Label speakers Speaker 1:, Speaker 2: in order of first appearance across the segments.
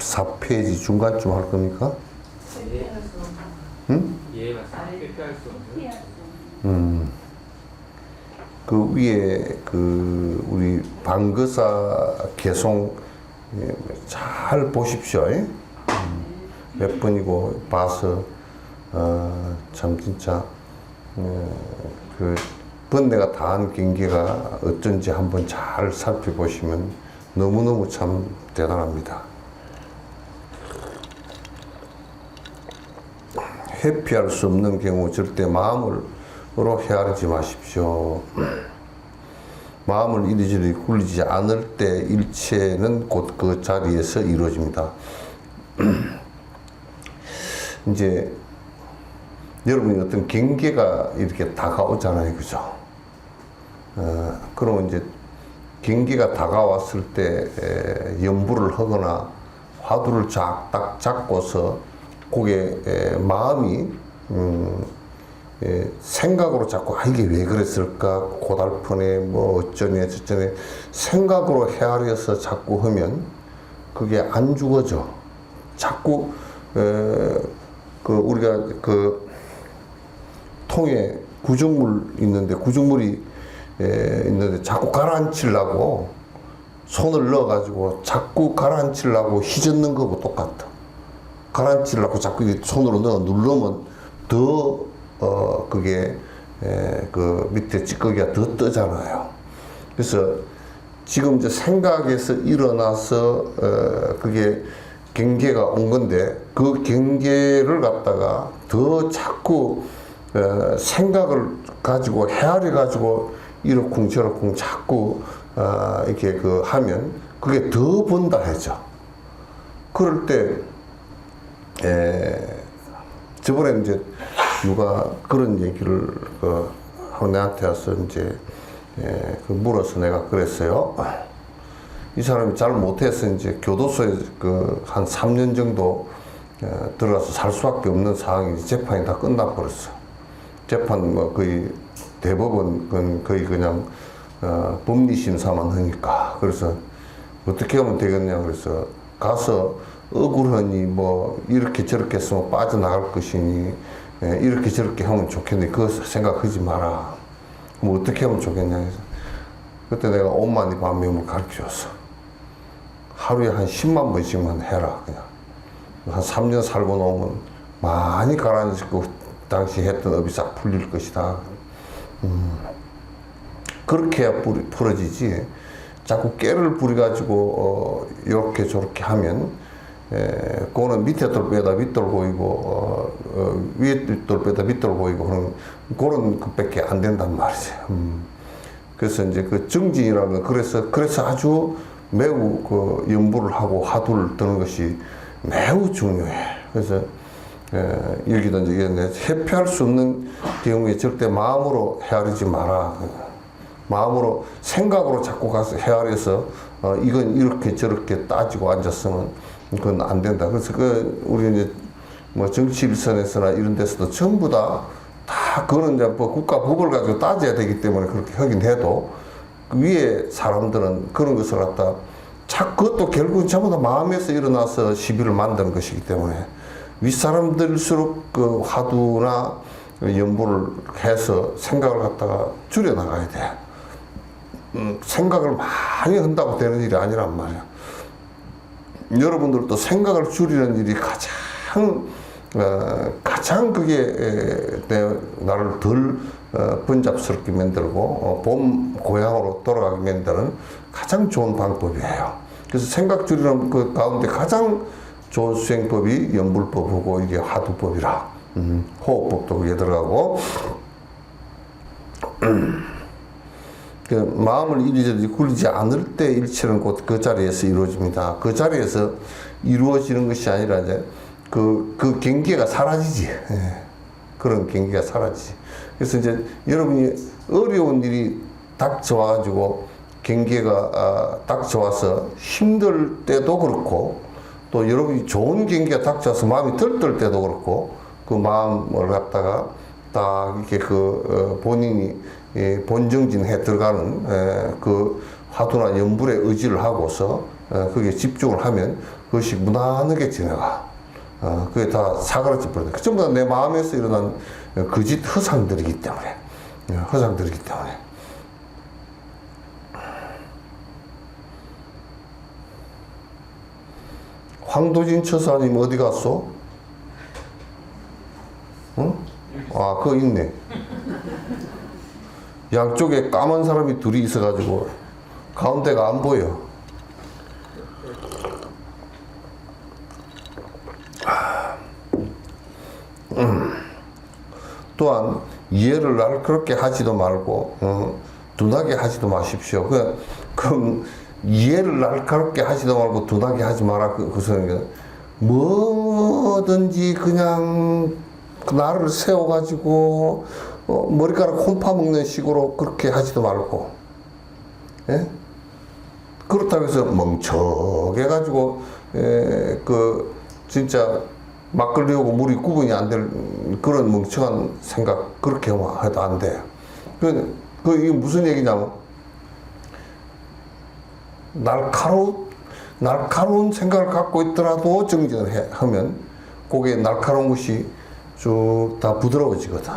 Speaker 1: 4페이지 중간쯤 할 겁니까? 응?
Speaker 2: 이해가 회피할 수 없는.
Speaker 1: 그 위에 그 우리 방거사 개송 잘 보십시오. 몇 번이고 봐서 참 진짜 그 번뇌가 다한 경계가 어쩐지 한번 잘 살펴보시면 너무너무 참 대단합니다. 회피할 수 없는 경우 절대 마음으로 헤아리지 마십시오. 마음을 이리저리 굴리지 않을 때 일체는 곧 그 자리에서 이루어집니다. 이제 여러분이 어떤 경계가 이렇게 다가오잖아요, 그죠? 그러면 이제 경계가 다가왔을 때 염불을 하거나 화두를 딱 잡고서 그게 마음이 생각으로 자꾸 이게 왜 그랬을까 고달프네 뭐 어쩌네 저쩌네 생각으로 헤아려서 자꾸 하면 그게 안 죽어져. 자꾸 그 우리가 그 통에 구정물 있는데 구정물이 있는데 자꾸 가라앉히려고 손을 넣어가지고 자꾸 가라앉히려고 휘젓는 거고 똑같아. 가라앉히려고 자꾸 손으로 넣어 누르면 더 그게 그 밑에 찌꺼기가 더 뜨잖아요. 그래서 지금 이제 생각에서 일어나서 그게 경계가 온 건데 그 경계를 갖다가 더 자꾸 생각을 가지고 헤아려 가지고 이러쿵 저러쿵 자꾸 이렇게 그 하면 그게 더 본다 해죠. 그럴 때 저번에 이제 누가 그런 얘기를 하고 내한테 와서 이제 그 물어서 내가 그랬어요. 이 사람이 잘 못해서 이제 교도소에 그 한 3년 정도 들어가서 살 수밖에 없는 상황이 재판이 다 끝나버렸어. 재판 뭐 거의 대법원 거의 그냥 법리 심사만 하니까. 그래서 어떻게 하면 되겠냐 그래서 가서 억울하니 뭐 이렇게 저렇게 했으면 빠져나갈 것이니 이렇게 저렇게 하면 좋겠네. 그거 생각하지 마라. 뭐 어떻게 하면 좋겠냐 해서 그때 내가 오만이 반면을 가르쳐줬어. 하루에 한 10만 번씩만 해라. 그냥 한 3년 살고 나오면 많이 가라앉고 당시 했던 업이 싹 풀릴 것이다. 그렇게 해야 풀어지지. 자꾸 깨를 부려가지고 이렇게 저렇게 하면 그거는 밑에 돌 빼다 밑돌 보이고 위에 돌 빼다 밑돌 보이고 그런 것밖에 안 된단 말이지. 그래서 이제 그 정진이라는 그래서 아주 매우 그 연부를 하고 화두를 드는 것이 매우 중요해. 그래서 여기도 이제 회피할 수 없는 경우에 절대 마음으로 헤아리지 마라. 마음으로 생각으로 자꾸 가서 헤아려서 이건 이렇게 저렇게 따지고 앉았으면 그건 안 된다. 그래서 우리 이제 뭐 정치 일선에서나 이런 데서도 전부 다 그거는 이제 뭐 국가 법을 가지고 따져야 되기 때문에 그렇게 하긴 해도 그 위에 사람들은 그런 것을 갖다 그것도 결국은 전부 다 마음에서 일어나서 시비를 만드는 것이기 때문에 윗사람들일수록 그 화두나 연부를 해서 생각을 갖다가 줄여나가야 돼. 생각을 많이 한다고 되는 일이 아니란 말이야. 여러분들도 생각을 줄이는 일이 가장 그게 나를 덜 번잡스럽게 만들고 봄 고향으로 돌아가게 만드는 가장 좋은 방법이에요. 그래서 생각 줄이는 그 가운데 가장 좋은 수행법이 연불법이고 이게 화두법이라. 호흡법도 그게 들어가고 그 마음을 이리저리 굴리지 않을 때 일체는 곧 그 자리에서 이루어집니다. 그 자리에서 이루어지는 것이 아니라 이제 그 경계가 사라지지. 그런 경계가 사라지지. 그래서 이제 여러분이 어려운 일이 닥쳐와가지고 경계가 닥쳐와서 힘들 때도 그렇고 또 여러분이 좋은 경계가 닥쳐와서 마음이 들뜰 때도 그렇고 그 마음을 갖다가 딱 이렇게 본인이 본정진해 들어가는 그 화두나 연불에 의지를 하고서 그게 집중을 하면 그것이 무난하게 지나가. 그게 다 사그라져 버린다. 전부 다 내 마음에서 일어난 거짓 허상들이기 때문에. 허상들이기 때문에. 황도진 처사님 어디 갔어? 응? 아, 그거 있네. 양쪽에 까만 사람이 둘이 있어가지고 가운데가 안 보여. 또한 이해를 날카롭게 하지도 말고 둔하게 하지도 마십시오. 그 이해를 날카롭게 하지도 말고 둔하게 하지 마라. 그것은 뭐든지 그냥 나를 세워가지고 머리카락 홈파 먹는 식으로 그렇게 하지도 말고, 예? 그렇다고 해서 멍청해가지고 진짜 막걸리하고 물이 구분이 안 될 그런 멍청한 생각 그렇게 해도 안 돼요. 이게 무슨 얘기냐면 날카로운 생각을 갖고 있더라도 정진을 하면 그게 날카로운 것이 쭉 다 부드러워지거든.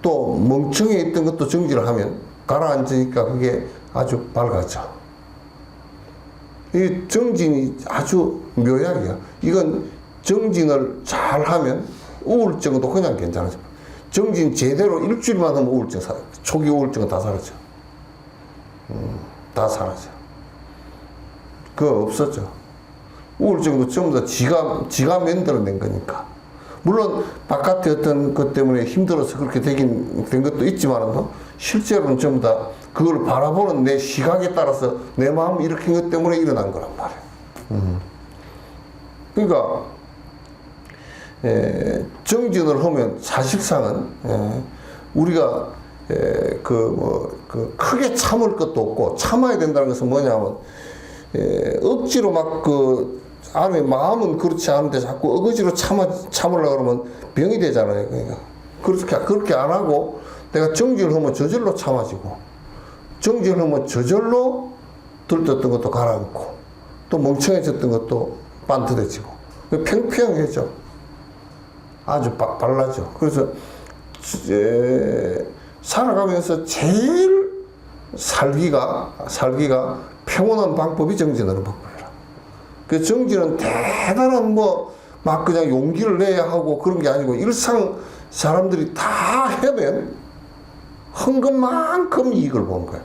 Speaker 1: 또 멍청해 있던 것도 정진을 하면 가라앉으니까 그게 아주 밝아져. 이 정진이 아주 묘약이야. 이건 정진을 잘 하면 우울증도 그냥 괜찮아져. 정진 제대로 일주일만 하면 우울증 초기 우울증은 다 사라져. 다 사라져. 그거 없어져. 우울증도 전부 다 지가 만들어낸 거니까. 물론 바깥에 어떤 것 때문에 힘들어서 그렇게 된 것도 있지만도 실제로는 전부 다 그걸 바라보는 내 시각에 따라서 내 마음을 일으킨 것 때문에 일어난 거란 말이에요. 그러니까 정진을 하면 사실상은 우리가 크게 참을 것도 없고 참아야 된다는 것은 뭐냐면 억지로 막 안에 마음은 그렇지 않은데 자꾸 억지로 참으려고 그러면 병이 되잖아요. 그러니까 그렇게 안 하고 내가 정진을 하면 저절로 참아지고 정진을 하면 저절로 들떴던 것도 가라앉고 또 멍청해졌던 것도 반듯해지고 평평해져. 아주 빨라져. 그래서 살아가면서 제일 살기가 평온한 방법이 정진하는 방법이라. 그 정진은 대단한 막 그냥 용기를 내야 하고 그런 게 아니고 일상 사람들이 다 하면 헌금만큼 이익을 보는 거야.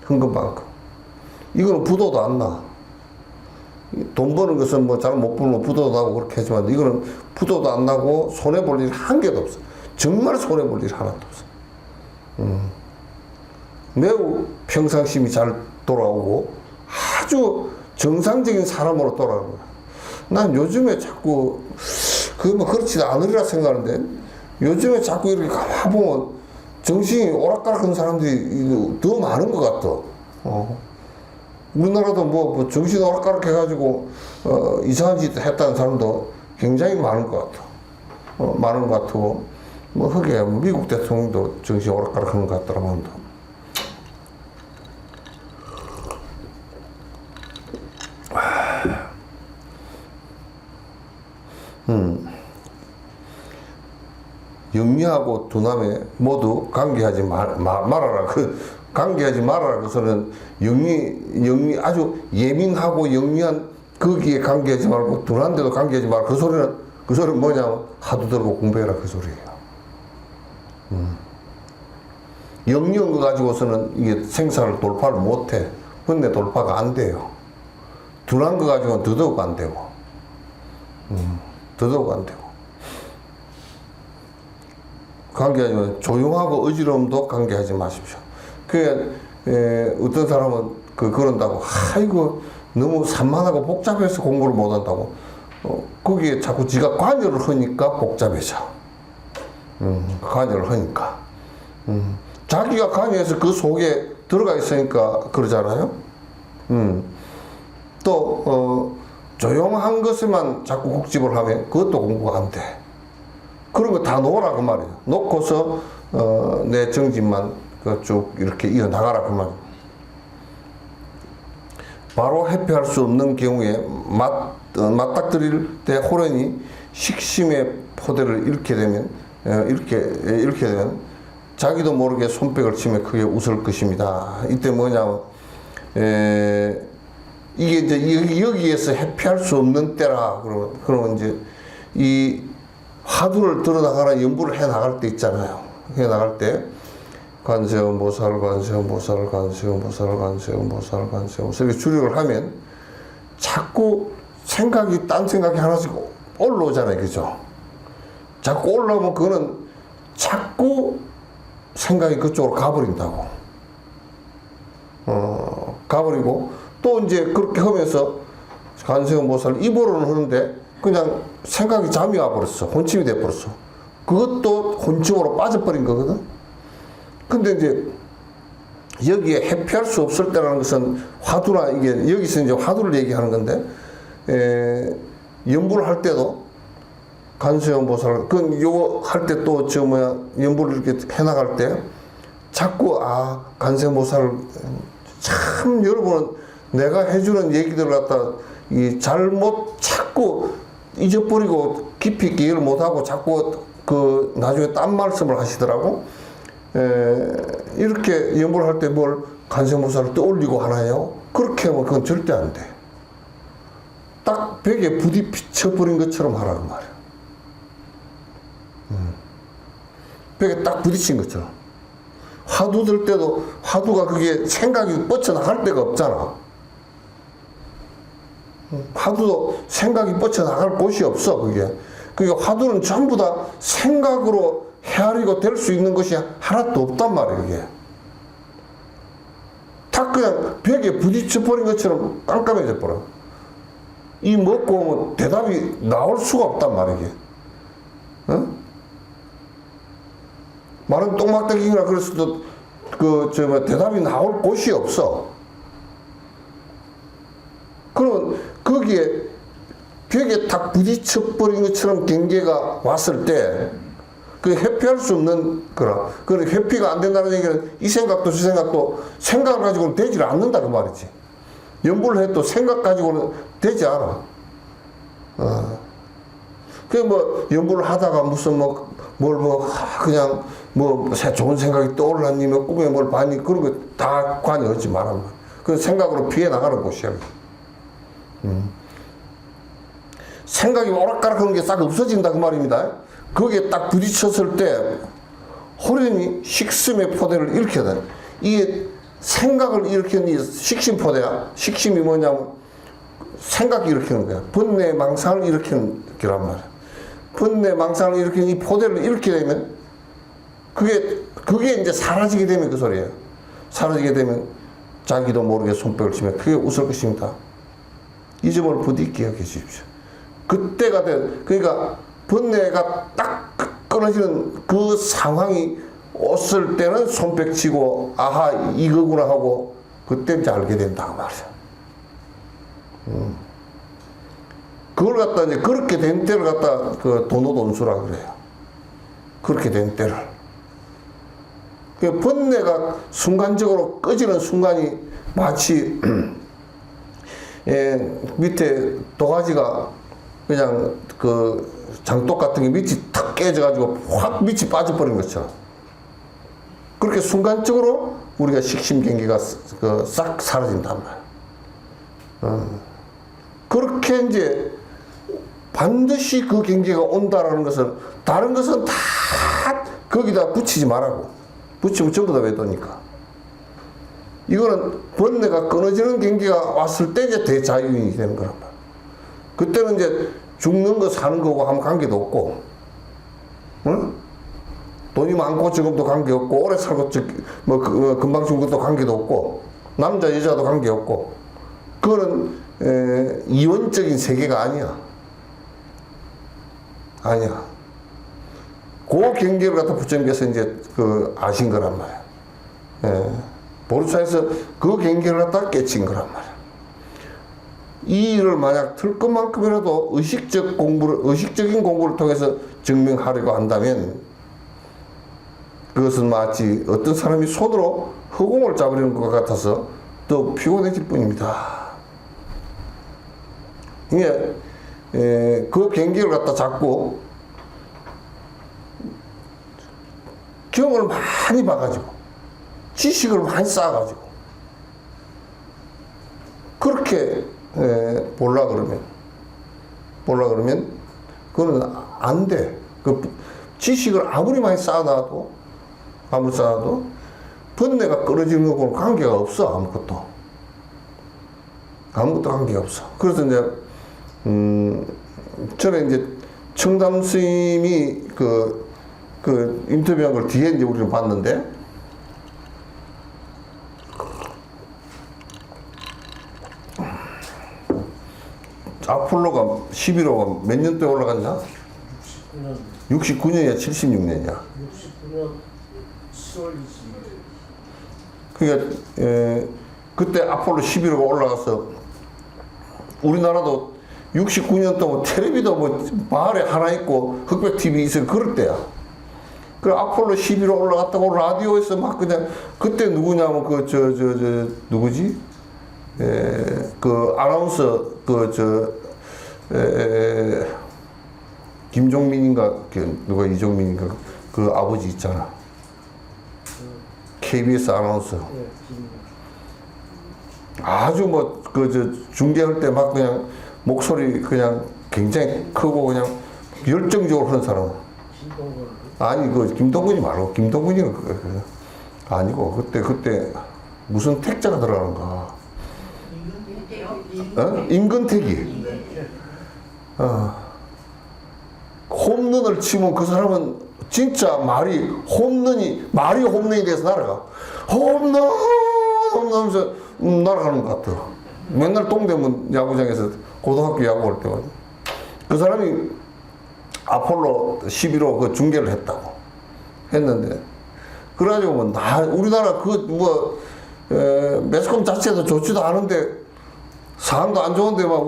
Speaker 1: 헌금만큼. 이거는 부도도 안 나. 돈 버는 것은 잘 못 벌면 부도도 나고 그렇게 하지만 이거는 부도도 안 나고 손해볼 일 한 개도 없어. 정말 손해볼 일 하나도 없어. 매우 평상심이 잘 돌아오고 아주 정상적인 사람으로 돌아오는 거야. 난 요즘에 자꾸 그렇지 않으리라 생각하는데 요즘에 자꾸 이렇게 가보면 정신이 오락가락한 사람들이 더 많은 것 같아. 우리나라도 정신 오락가락 해가지고 이상한 짓 했다는 사람도 굉장히 많은 것 같아. 많은 것 같고 흑에 미국 대통령도 정신 오락가락 하는 것 같더라고요. 영리하고 두남에 모두 관계하지 말아라. 관계하지 말아라. 그것은 아주 예민하고 영리한 거기에 관계하지 말고 둔한데도 관계하지 말아라. 그 소리는 뭐냐면 하도 들고 공부해라. 그 소리예요. 영리한 거 가지고서는 이게 생사를 돌파를 못해. 근데 돌파가 안 돼요. 둔한 거 가지고는 더더욱 안 되고. 더더욱 안 되고. 관계하지만 조용하고 어지러움도 관계하지 마십시오. 어떤 사람은 그런다고 아이고 너무 산만하고 복잡해서 공부를 못한다고 거기에 자꾸 지가 관여를 하니까 복잡해져. 관여를 하니까 자기가 관여해서 그 속에 들어가 있으니까 그러잖아요. 또 조용한 것에만 자꾸 국집을 하면 그것도 공부가 안 돼. 그런 거 다 놓으라 그 말이에요. 놓고서 내 정진만 쭉 이렇게 이어나가라 그 말이에요. 바로 회피할 수 없는 경우에 맞닥뜨릴 때 호련이 식심의 포대를 잃게 되면 자기도 모르게 손뼉을 치며 크게 웃을 것입니다. 이때 뭐냐면 이게 이제 여기에서 회피할 수 없는 때라 그러면 이제 이 화두를 들어나가나 연부를 해 나갈 때 있잖아요. 해 나갈 때 관세음보살 관세음보살 관세음보살 관세음보살 관세음보살 이렇게 주력을 하면 자꾸 생각이 딴 생각이 하나씩 올라오잖아요. 그죠? 자꾸 올라오면 그거는 자꾸 생각이 그쪽으로 가버린다고. 가버리고 또 이제 그렇게 하면서 관세음보살 입으로는 하는데 그냥 생각이 잠이 와버렸어. 혼침이 돼버렸어. 그것도 혼침으로 빠져버린 거거든. 근데 이제 여기에 회피할 수 없을 때라는 것은 화두나 이게 여기서 이제 화두를 얘기하는 건데 연부를 할 때도 관세음보살 그 요거 할 때 또 저 뭐야 연부를 이렇게 해나갈 때 자꾸 관세음보살 참 여러분은 내가 해주는 얘기들을 갖다 이 잘못 자꾸 잊어버리고 깊이 있게 이해를 못하고 자꾸 그 나중에 딴 말씀을 하시더라고. 이렇게 연부를 할 때 뭘 관세음보살을 떠올리고 하나요? 그렇게 하면 그건 절대 안 돼. 딱 벽에 부딪혀버린 것처럼 하라는 말이야. 벽에 딱 부딪힌 것처럼. 화두 들 때도 화두가 그게 생각이 뻗쳐나갈 데가 없잖아. 화두도 생각이 뻗쳐나갈 곳이 없어, 그게. 그러니까 화두는 전부 다 생각으로 헤아리고 될 수 있는 것이 하나도 없단 말이에요, 이게. 다 그냥 벽에 부딪혀버린 것처럼 깜깜해져 버려. 이 먹고 오면 대답이 나올 수가 없단 말이에요, 이게. 어? 말은 똥막대기나 그랬어도 대답이 나올 곳이 없어. 그러면 거기에 벽에 딱 부딪혀버린 것처럼 경계가 왔을 때 그 회피할 수 없는 거라. 그 회피가 안 된다는 얘기는 이 생각도 저 생각도 생각을 가지고는 되질 않는다 그 말이지. 연부를 해도 생각 가지고는 되지 않아. 뭐 연부를 하다가 무슨 그냥 좋은 생각이 떠올랐니 꿈에 뭘 봤니 그런 거 다 관여하지 말아. 그 생각으로 피해 나가는 곳이야. 생각이 오락가락 하는 게 싹 없어진다 그 말입니다. 거기에 딱 부딪혔을 때 호련히 식심의 포대를 잃게 돼. 이게 생각을 일으키는 식심포대야. 식심이 뭐냐면 생각이 일으키는 거야. 번뇌 망상을 일으키는 거란 말이야. 번뇌 망상을 일으키는 이 포대를 잃게 되면 그게 이제 사라지게 되면 그 소리예요. 사라지게 되면 자기도 모르게 손뼉을 치며 크게 웃을 것입니다. 이 점을 부디 기억해 주십시오. 그때가 그러니까 번뇌가 딱 끊어지는 그 상황이 왔을 때는 손뼉 치고 아하 이거구나 하고 그때 이제 알게 된다 말이야. 그걸 갖다 이제 그렇게 된 때를 갖다 그 도노돈수라 그래요. 그렇게 된 때를. 그 번뇌가 순간적으로 꺼지는 순간이 마치 밑에 도가지가 그냥 그 장독 같은 게 밑이 탁 깨져가지고 확 밑이 빠져버린 것처럼 그렇게 순간적으로 우리가 식심경계가 싹 사라진단 말이야. 그렇게 이제 반드시 그 경계가 온다라는 것은 다른 것은 다 거기다 붙이지 말라고. 붙이면 전부 다 외도니까. 이거는 번뇌가 끊어지는 경계가 왔을 때 이제 대자유인이 되는 거란 말이야. 그때는 이제 죽는 거 사는 거고 아무 관계도 없고, 응? 돈이 많고 적음도 관계없고, 오래 살고 금방 죽은 것도 관계도 없고, 남자 여자도 관계없고, 그거는 이원적인 세계가 아니야. 아니야. 그 경계를 갖다 부처님께서 이제 아신 거란 말이야. 보르차에서 그 경계를 갖다 깨친 거란 말이야. 이 일을 만약 틀 것만큼이라도 의식적인 공부를 통해서 증명하려고 한다면 그것은 마치 어떤 사람이 손으로 허공을 잡으려는 것 같아서 더 피곤해질 뿐입니다. 이게 그 경계를 갖다 잡고 경험을 많이 봐가지고 지식을 많이 쌓아가지고 그렇게 보려 그러면 그거는 안 돼. 그 지식을 아무리 많이 쌓아놔도 번뇌가 끊어지는 거하고는 관계가 없어. 아무것도 관계가 없어. 그래서 이제 저는 이제 청담 스님이 그 인터뷰한 걸 뒤에 이제 우리는 봤는데, 아폴로가 11호가 몇 년도에 올라갔냐? 69년이야, 76년이야.
Speaker 2: 69년 10월 22일.
Speaker 1: 그러니까 그때 아폴로 11호가 올라가서 우리나라도 69년 동안 텔레비도 뭐 마을에 하나 있고 흑백 TV 있어 그럴 때야. 그 아폴로 11호 올라갔다고 라디오에서 막 그냥 그때 누구냐면 누구지? 그 아나운서 김종민인가 누가 이종민인가 그 아버지 있잖아. KBS 아나운서. 아주 뭐 중계할 때 막 그냥 목소리 그냥 굉장히 크고 그냥 열정적으로 하는 사람.
Speaker 2: 김동건.
Speaker 1: 아니 그 김동근이 말고 김동근이는 아니고 그때 무슨 택자가 들어가는가. 임근택이. 홈런을 치면 그 사람은 진짜 말이 홈런이 돼서 날아가. 홈런 하면서 날아가는 것 같아. 맨날 동대문 야구장에서 고등학교 야구할 때마다. 그 사람이 아폴로 11호 그 중계를 했는데, 그래가지고 우리나라 매스컴 자체도 좋지도 않은데, 상황도 안 좋은데 막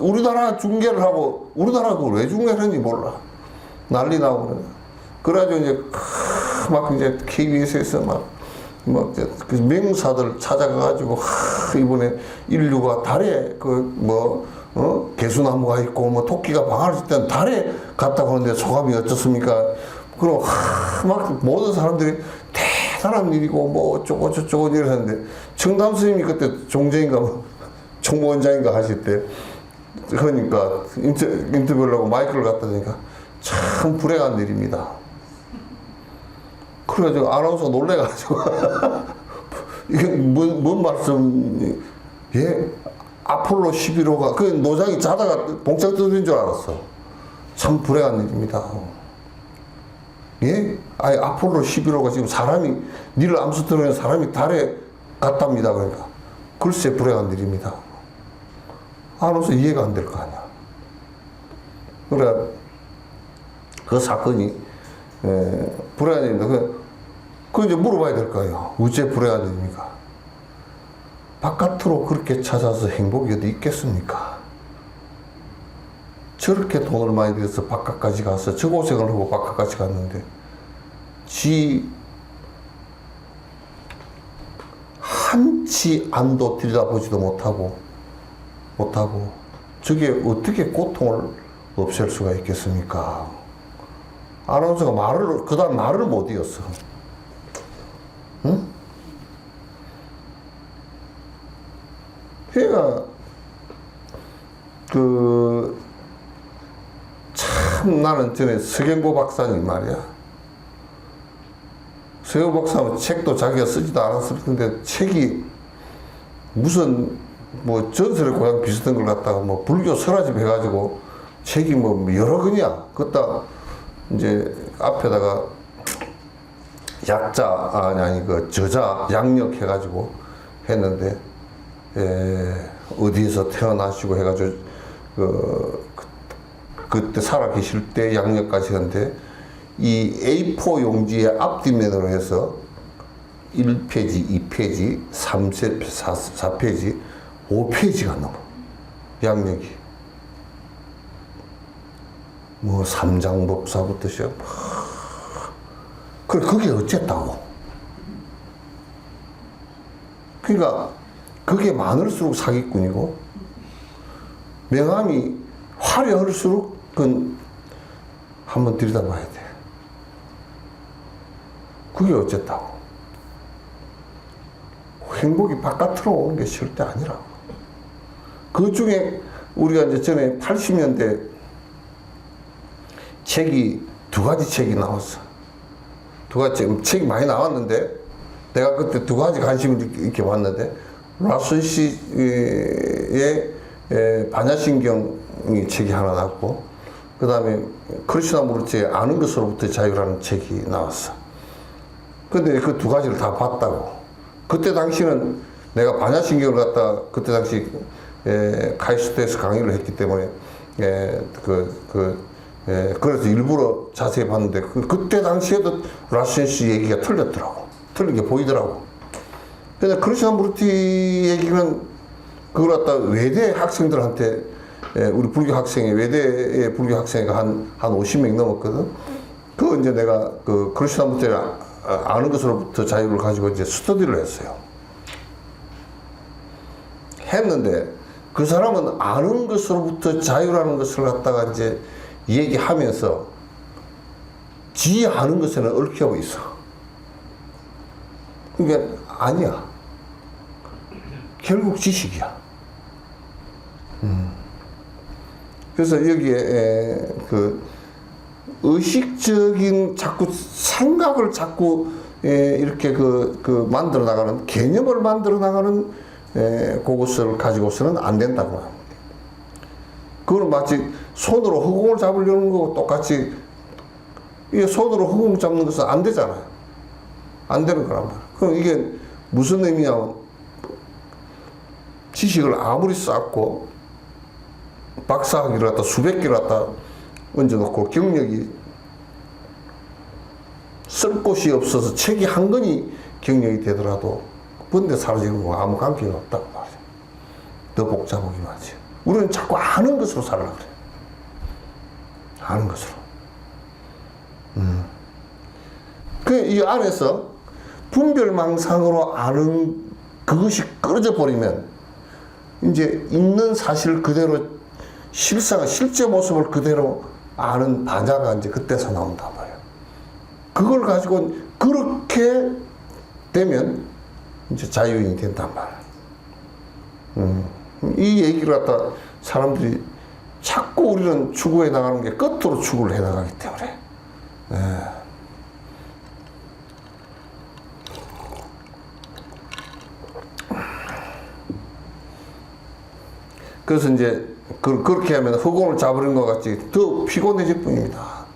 Speaker 1: 우리나라 중계를 하고, 우리나라 그걸 왜 중계를 했는지 몰라. 난리 나고 그래. 그래가지고 이제 KBS에서 그 명사들 찾아가가지고, 이번에 인류가 달에 개수나무가 있고, 토끼가 방아를 칠 때는 달에 갔다고 하는데 소감이 어떻습니까? 그럼, 모든 사람들이 대단한 일이고, 어쩌고 저쩌고 이러는데, 청담 스님이 그때 총무원장인가 하실 때, 그러니까, 인터뷰를 하고 마이크를 갖다 대니까, 참 불행한 일입니다. 그래가지고 아나운서가 놀래가지고 이게 뭔 말씀? 예, 아폴로 11호가 그 노장이 자다가 봉창 떠드는 줄 알았어. 참 불행한 일입니다. 예, 아니 아폴로 11호가 지금 니를 암수터는 사람이 달에 갔답니다. 그러니까 글쎄 불행한 일입니다. 아나운서 이해가 안 될 거 아니야. 그래 그 사건이 불행한 일입니다. 그 이제 물어봐야 될 거예요. 어째 불행한 일입니까? 바깥으로 그렇게 찾아서 행복이 어디 있겠습니까? 저렇게 돈을 많이 들여서 바깥까지 가서 저 고생을 하고 바깥까지 갔는데 한치 안도 들여다보지도 못하고 저게 어떻게 고통을 없앨 수가 있겠습니까? 아나운서가 그다음 말을 못 이었어. 응? 그러니까 참 나는 전에 서경고 박사님 말이야. 서경고 박사는 책도 자기가 쓰지도 않았을 텐데 책이 무슨 전설의 고향 비슷한 걸 갖다가 불교 설화집 해가지고 책이 여러 권이야. 그따 이제 앞에다가 저자 양력 해가지고 했는데, 어디에서 태어나시고 해가지고, 그때 살아 계실 때 양력까지 했는데, 이 A4 용지의 앞뒷면으로 해서 1페이지, 2페이지, 4페이지, 5페이지가 넘어. 양력이. 삼장법사부터 시작. 그래, 그게 어쨌다고. 그러니까, 그게 많을수록 사기꾼이고, 명함이 화려할수록 그건 한번 들여다봐야 돼. 그게 어쨌다고. 행복이 바깥으로 오는 게 절대 아니라고. 그 중에 우리가 이제 전에 80년대 책이 두 가지 책이 나왔어. 두 가지 책이 많이 나왔는데 내가 그때 두 가지 관심을 이렇게 봤는데 라슨 씨의 반야신경이 책이 하나 나왔고 그 다음에 크리슈나무르티의 아는 것으로부터 자유라는 책이 나왔어. 근데 그 두 가지를 다 봤다고. 그때 당시는 내가 반야신경을 갖다 그때 당시 카이스트에서 강의를 했기 때문에 그래서 일부러 자세히 봤는데 그때 당시에도 라슨 씨 얘기가 틀렸더라고. 틀린 게 보이더라고. 근데 크리슈나무르티 얘기는 그걸 갖다 외대 학생들한테 우리 불교 학생이 외대의 불교 학생이 한 50명 넘었거든. 그거 이제 내가 그 크리슈나무르티를 아는 것으로부터 자유를 가지고 이제 스터디를 했어요. 했는데 그 사람은 아는 것으로부터 자유라는 것을 갖다가 이제 얘기하면서 지 아는 것에는 얽혀고 있어. 그러니까 아니야. 결국 지식이야. 그래서 여기에 그 의식적인 자꾸 생각을 자꾸 이렇게 만들어 나가는 개념을 만들어 나가는 그것을 가지고서는 안 된다고. 그거는 마치 손으로 허공을 잡으려는 거고 똑같이 이게 손으로 허공 잡는 것은 안 되잖아요. 안 되는 거란 말이야. 그럼 이게 무슨 의미냐면 지식을 아무리 쌓고 박사학위를 갖다 수백 개를 갖다 얹어놓고 경력이 쓸 곳이 없어서 책이 한 권이 경력이 되더라도 본데 사라지는 거 아무 관계가 없다고 말이야. 더 복잡하기만 하지. 우리는 자꾸 아는 것으로 살려고 그래. 아는 것으로. 이 안에서 분별망상으로 아는 그것이 끊어져 버리면 이제 있는 사실 그대로 실제 모습을 그대로 아는 반야가 이제 그때서 나온단 말이에요. 그걸 가지고 그렇게 되면 이제 자유인이 된단 말이에요. 이 얘기를 갖다 사람들이 자꾸 우리는 추구해 나가는 게 끝으로 추구를 해 나가기 때문에. 그래서 이제 그렇게 하면 허공을 잡으는 것 같이 더 피곤해질 뿐입니다.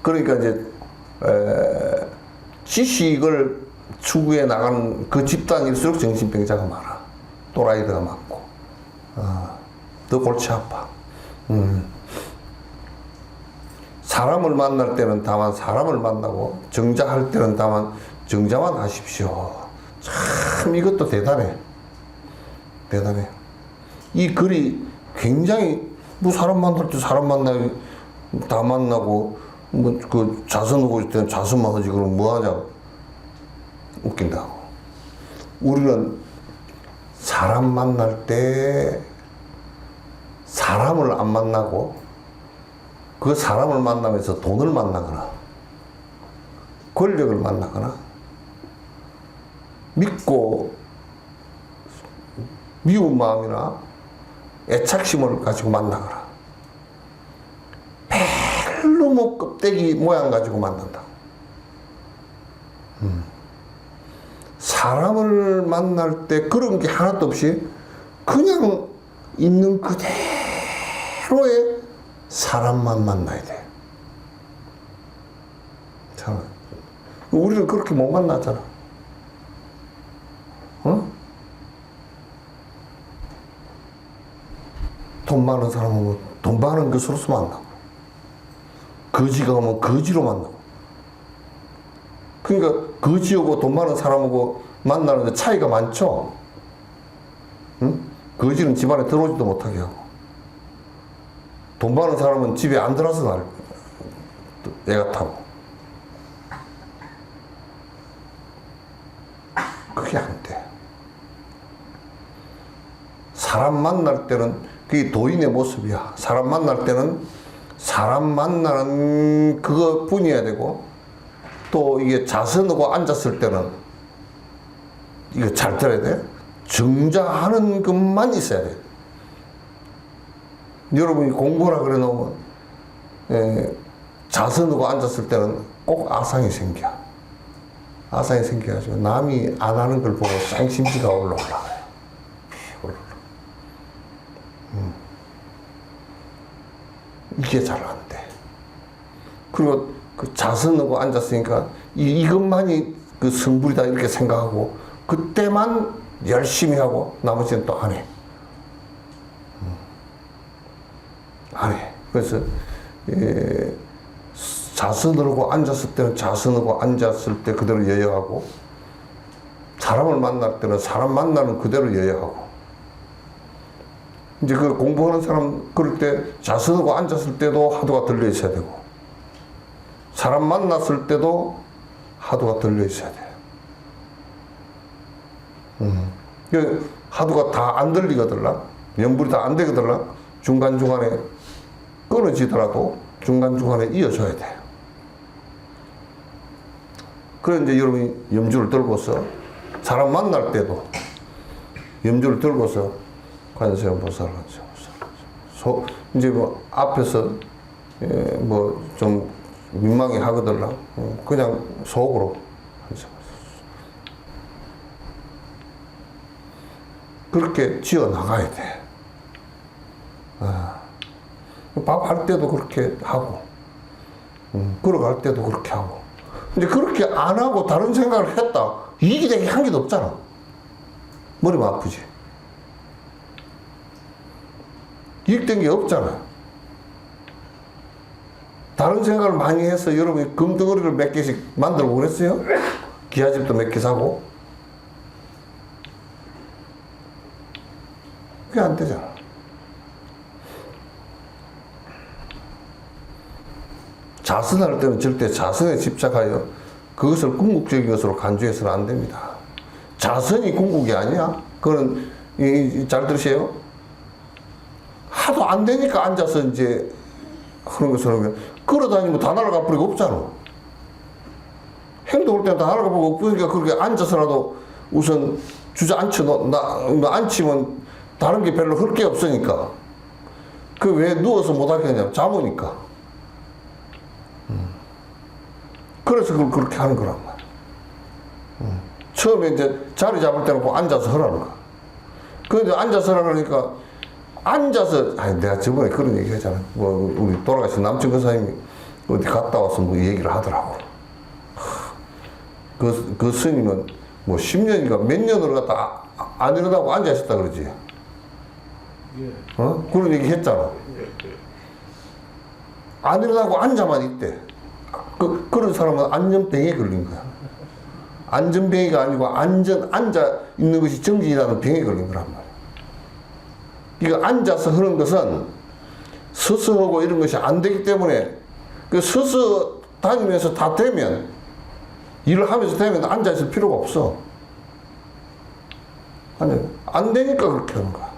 Speaker 1: 그러니까 이제 지식을 추구해 나가는 그 집단일수록 정신병자가 많아. 또라이들가 많고 더 골치 아파. 사람을 만날 때는 다만 사람을 만나고 정자할 때는 다만 정자만 하십시오. 참 이것도 대단해. 대단해. 이 글이 굉장히 사람 만날 때 사람 만나고 다 만나고 그 자선 오고 있을 때는 자선만 하지 그럼 뭐 하냐고 웃긴다고. 우리는 사람 만날 때 사람을 안 만나고 그 사람을 만나면서 돈을 만나거나 권력을 만나거나 믿고 미운 마음이나 애착심을 가지고 만나거나 별로 뭐 껍데기 모양 가지고 만난다. 사람을 만날 때 그런 게 하나도 없이 그냥 있는 그대로의 사람만 만나야 돼. 참, 우리는 그렇게 못 만나잖아. 돈 많은 사람은 돈 많은 것으로서 만나고 거지가 오면 거지로 만나고. 그러니까 거지하고 돈 많은 사람하고 만나는데 차이가 많죠. 응? 거지는 집안에 들어오지도 못하게 하고 돈 많은 사람은 집에 안 들어와서 애가 타고. 그게 안 돼. 사람 만날 때는 그게 도인의 모습이야. 사람 만날 때는 사람 만나는 그것뿐이어야 되고, 또 이게 자선하고 앉았을 때는 이거 잘 들어야 돼. 정자하는 것만 있어야 돼. 여러분이 공부라 그래 놓으면 자선하고 앉았을 때는 꼭 아상이 생겨. 아상이 생겨가지고 남이 안 하는 걸 보고 쌍심지가 올라가요. 이게 잘 안 돼. 그리고 그 자선하고 앉았으니까 이것만이 그 성불이다 이렇게 생각하고 그때만 열심히 하고 나머지는 또 안 해. 안 해. 그래서 자선하고 앉았을 때는 자선하고 앉았을 때 그대로 여여하고, 사람을 만날 때는 사람 만나는 그대로 여여하고. 이제 그 공부하는 사람 그럴 때 자선하고 앉았을 때도 화두가 들려 있어야 되고, 사람 만났을 때도 화두가 들려 있어야 돼요. 그 화두가 다 안 들리거들라, 연불이 다 안 되거들라, 중간중간에 끊어지더라도 중간중간에 이어져야 돼요. 그래 이제 여러분이 염주를 들고서 사람 만날 때도 염주를 들고서 관세음보살, 이제 뭐 앞에서 뭐 좀 민망해 하거들라, 그냥 속으로 그렇게 지어 나가야 돼. 밥할 때도 그렇게 하고, 걸어갈 때도 그렇게 하고. 근데 그렇게 안 하고 다른 생각을 했다, 이기적인 한 개도 없잖아. 머리만 아프지. 이익된 게 없잖아. 다른 생각을 많이 해서 여러분이 금덩어리를 몇 개씩 만들고 그랬어요? 기아집도 몇 개 사고. 그게 안 되잖아. 자선할 때는 절대 자선에 집착하여 그것을 궁극적인 것으로 간주해서는 안 됩니다. 자선이 궁극이 아니야. 그거는 잘 들으세요. 하도 안 되니까 앉아서 이제 그런 것처럼 걸어다니면 다 날아가 버리고 없잖아. 행동할 때는 다 날아가 버리고 없으니까 그렇게 앉아서라도 우선 주저앉혀 앉히면 다른 게 별로 할 게 없으니까. 그 왜 누워서 못하게 하냐면 잠으니까. 그래서 그걸 그렇게 하는 거란 말이야. 처음에 이제 자리 잡을 때는 꼭 앉아서 하라는 거야. 그런데 앉아서 하라니까, 앉아서, 아니, 내가 저번에 그런 얘기 했잖아. 뭐, 우리 돌아가신 남친 권사님이 어디 갔다 와서 뭐 얘기를 하더라고. 그 스님은 뭐 10년인가 몇 년을 갖다 안 일어나고 앉아있었다 그러지.
Speaker 2: 예.
Speaker 1: 그런 얘기 했잖아. 안 일어나고 앉아만 있대. 그런 사람은 안전병에 걸린 거야. 안전병이가 아니고 앉아 있는 것이 정진이라는 병에 걸린 거란 말이야. 이거 앉아서 하는 것은 서서 하고 이런 것이 안 되기 때문에, 그 서서 다니면서 다 되면, 일을 하면서 되면 앉아있을 필요가 없어. 안 되니까 그렇게 하는 거야.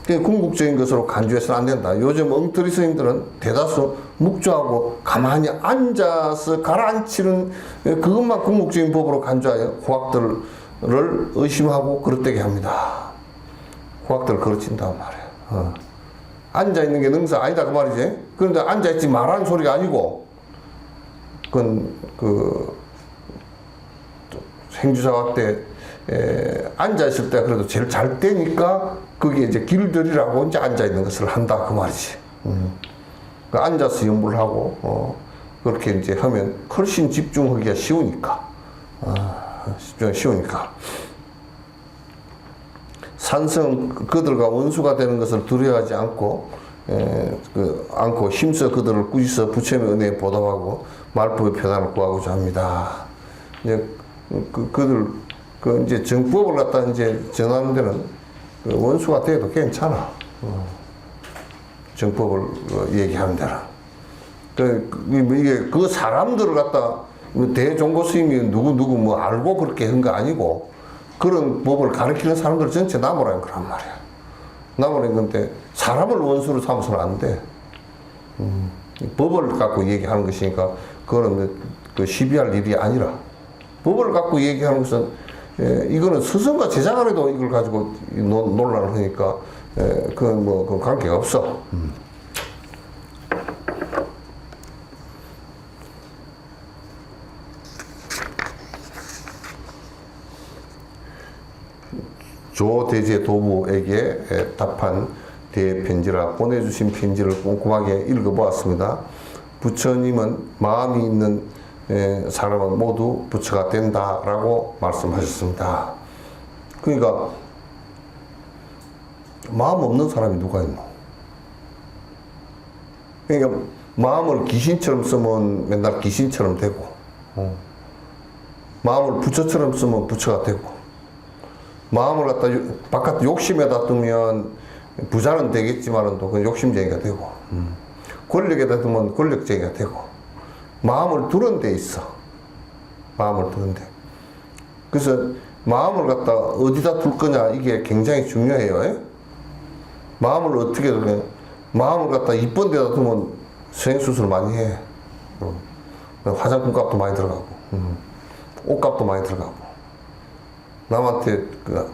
Speaker 1: 궁극적인 것으로 간주해서는 안 된다. 요즘 엉터리 스님들은 대다수 묵조하고 가만히 앉아서 가라앉히는 그것만 궁극적인 법으로 간주하여 후학들을 의심하고 그릇되게 합니다. 후학들을 거르친단 말이에요. 앉아있는 게 능사 아니다 그 말이지. 그런데 앉아있지 말라는 소리가 아니고, 그건 행주사화 때 앉아있을 때 그래도 제일 잘 되니까 그게 이제 길들이라고 이제 앉아있는 것을 한다 그 말이지. 앉아서 연불을 하고 그렇게 이제 하면 훨씬 집중하기가 쉬우니까. 쉬우니까. 산성 그들과 원수가 되는 것을 두려워하지 않고 힘써 그들을 꾸짖어 부처님의 은혜에 보답하고 말법의 편안을 구하고자 합니다. 이제 그들 이제 정법을 갖다 이제 전하는 데는 원수가 돼도 괜찮아. 정법을 얘기하는 데는. 이게 그 사람들을 갖다 뭐 대종고 스님이 누구 뭐 알고 그렇게 한 거 아니고 그런 법을 가르치는 사람들 전체 나무라는 거란 말이야. 나무라는 건데 사람을 원수로 삼아서는 안 돼. 법을 갖고 얘기하는 것이니까 그거는 그 시비할 일이 아니라 법을 갖고 얘기하는 것은 이거는 스승과 제자 간에도 이걸 가지고 논란을 하니까 그건 뭐 그 관계가 없어. 조대제 도부에게 답한 대편지라 보내주신 편지를 꼼꼼하게 읽어보았습니다. 부처님은 마음이 있는 사람은 모두 부처가 된다라고 말씀하셨습니다. 그러니까 마음 없는 사람이 누가 있노? 그러니까 마음을 귀신처럼 쓰면 맨날 귀신처럼 되고 마음을 부처처럼 쓰면 부처가 되고 마음을 갖다 바깥 욕심에다 두면 부자는 되겠지만은 또 그 욕심쟁이가 되고 권력에다 두면 권력쟁이가 되고 마음을 두는 데 있어. 마음을 두는 데. 그래서 마음을 갖다 어디다 둘 거냐 이게 굉장히 중요해요. 에? 마음을 어떻게 두냐. 마음을 갖다 이쁜 데다 두면 성형수술 많이 해. 화장품 값도 많이 들어가고 옷값도 많이 들어가고 남한테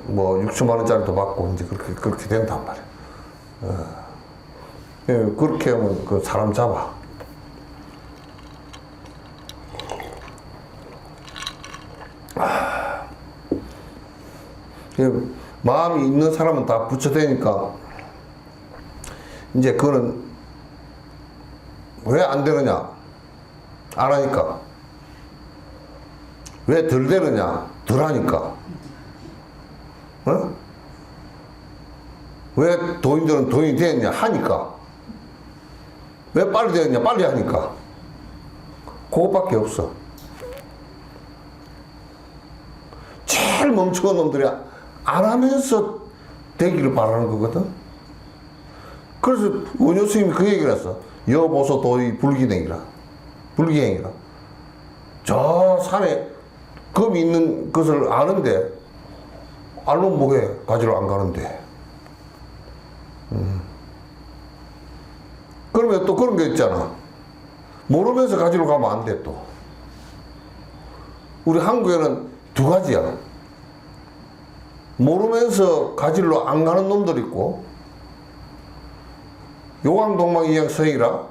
Speaker 1: 뭐 6천만 원짜리도 받고 이제 그렇게 된단 말이야. 그렇게 하면 그 사람 잡아. 마음이 있는 사람은 다 부처되니까 이제 그거는 왜 안 되느냐? 안 하니까. 왜 덜 되느냐? 덜 하니까. 어? 왜 도인들은 도인이 되느냐? 하니까. 왜 빨리 되느냐? 빨리 하니까. 그것밖에 없어. 제일 멍청한 놈들이 안 하면서 되기를 바라는 거거든. 그래서 원효 스님이 그 얘기를 했어. 여보소 도의 불기행이라. 불기행이라. 저 산에 금이 있는 것을 아는데 알면 뭐해? 가지러 안 가는데. 그러면 또 그런 게 있잖아. 모르면서 가지러 가면 안 돼 또. 우리 한국에는 두 가지야. 모르면서 가지러 안 가는 놈들 있고 요강동망이양 서이라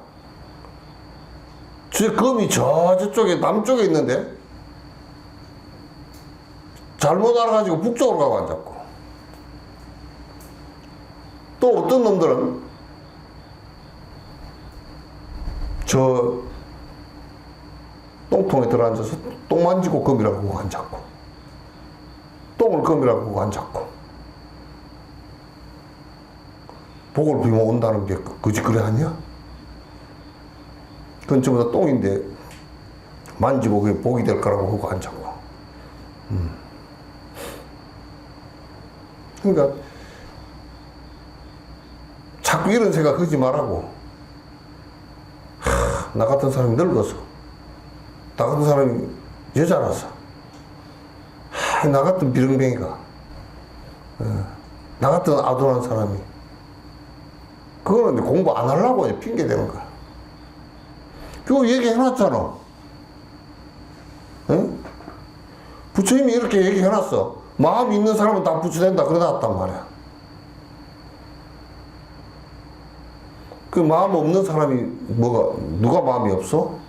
Speaker 1: 저 금이 저쪽에 남쪽에 있는데 잘못 알아가지고 북쪽으로 가고 앉았고 또 어떤 놈들은 저 똥통에 들어앉아서 똥 만지고 금이라고 하고 앉았고 똥을 금이라고 하고 앉았고 복을 빌면 온다는 게 그지 그래 아니야? 그건 전부 다 똥인데 만지고 그게 복이 될 거라고 하고 앉았고 그러니까 자꾸 이런 생각 하지 말라고. 나 같은 사람이 늙어서 나 같은 사람이 여자라서 나 같은 비릉뱅이가 나 같은 아둔한 사람이 그거는 공부 안 하려고 핑계 대는 거야. 그거 얘기해놨잖아. 응? 부처님이 이렇게 얘기해놨어. 마음 있는 사람은 다 부처된다 그러놨단 말이야. 그 마음 없는 사람이 누가 마음이 없어?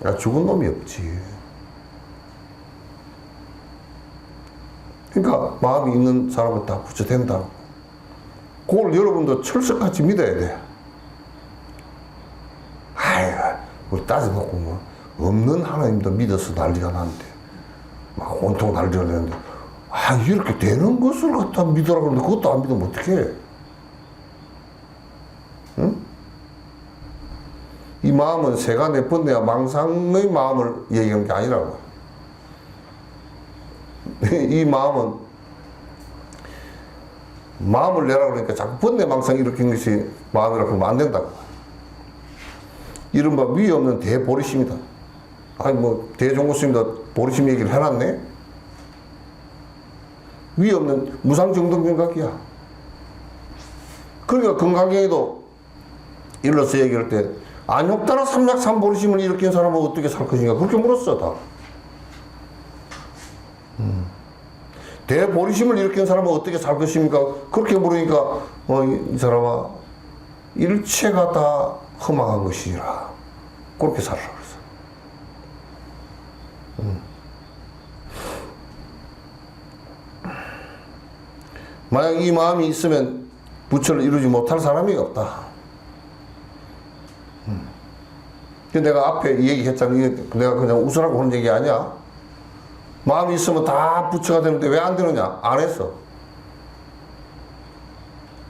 Speaker 1: 야, 죽은 놈이 없지. 그러니까 마음이 있는 사람은 다 부처된다. 그걸 여러분도 철석같이 믿어야 돼. 아이고, 우리 따져놓고 뭐 없는 하나님도 믿어서 난리가 나는데 막 온통 난리가 나는데 이렇게 되는 것을 갖다 믿으라 그러는데 그것도 안 믿으면 어떡해? 응? 이 마음은 새가 내뻗내야 망상의 마음을 얘기하는 게 아니라고. 이 마음은 마음을 내라 그러니까 자꾸 번뇌 망상 일으킨 것이 마음이라고 하면 안 된다고. 이른바 위에 없는 대보리심이다. 아니 뭐 대종고 스님도 보리심 얘기를 해놨네. 위에 없는 무상정등경각이야. 그러니까 건강경에도 일러서 얘기할 때 안욕따라 삼약삼보리심을 일으킨 사람은 어떻게 살 것인가 그렇게 물었어 다. 대보리심을 일으킨 사람은 어떻게 살 것입니까? 그렇게 물으니까 이 사람아 일체가 다 험악한 것이라 그렇게 살라 그랬어. 만약 이 마음이 있으면 부처를 이루지 못할 사람이 없다. 근데 내가 앞에 얘기했잖아. 이게 내가 그냥 웃으라고 하는 얘기 아니야. 마음이 있으면 다 부처가 되는데 왜 안 되느냐? 안 했어.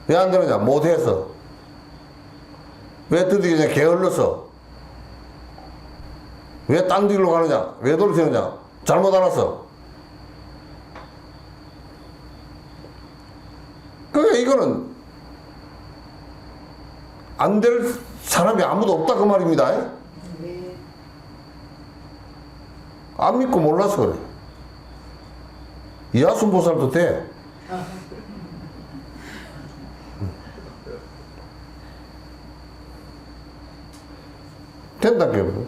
Speaker 1: 왜 안 되느냐? 못 해서. 왜 드디어 그냥 게을러서? 왜 딴 길로 가느냐? 왜 돌이키느냐? 잘못 알았어. 그러니까 이거는 안 될 사람이 아무도 없다 그 말입니다. 안 믿고 몰라서 그래. 이하순 보살도 돼. 된다고요.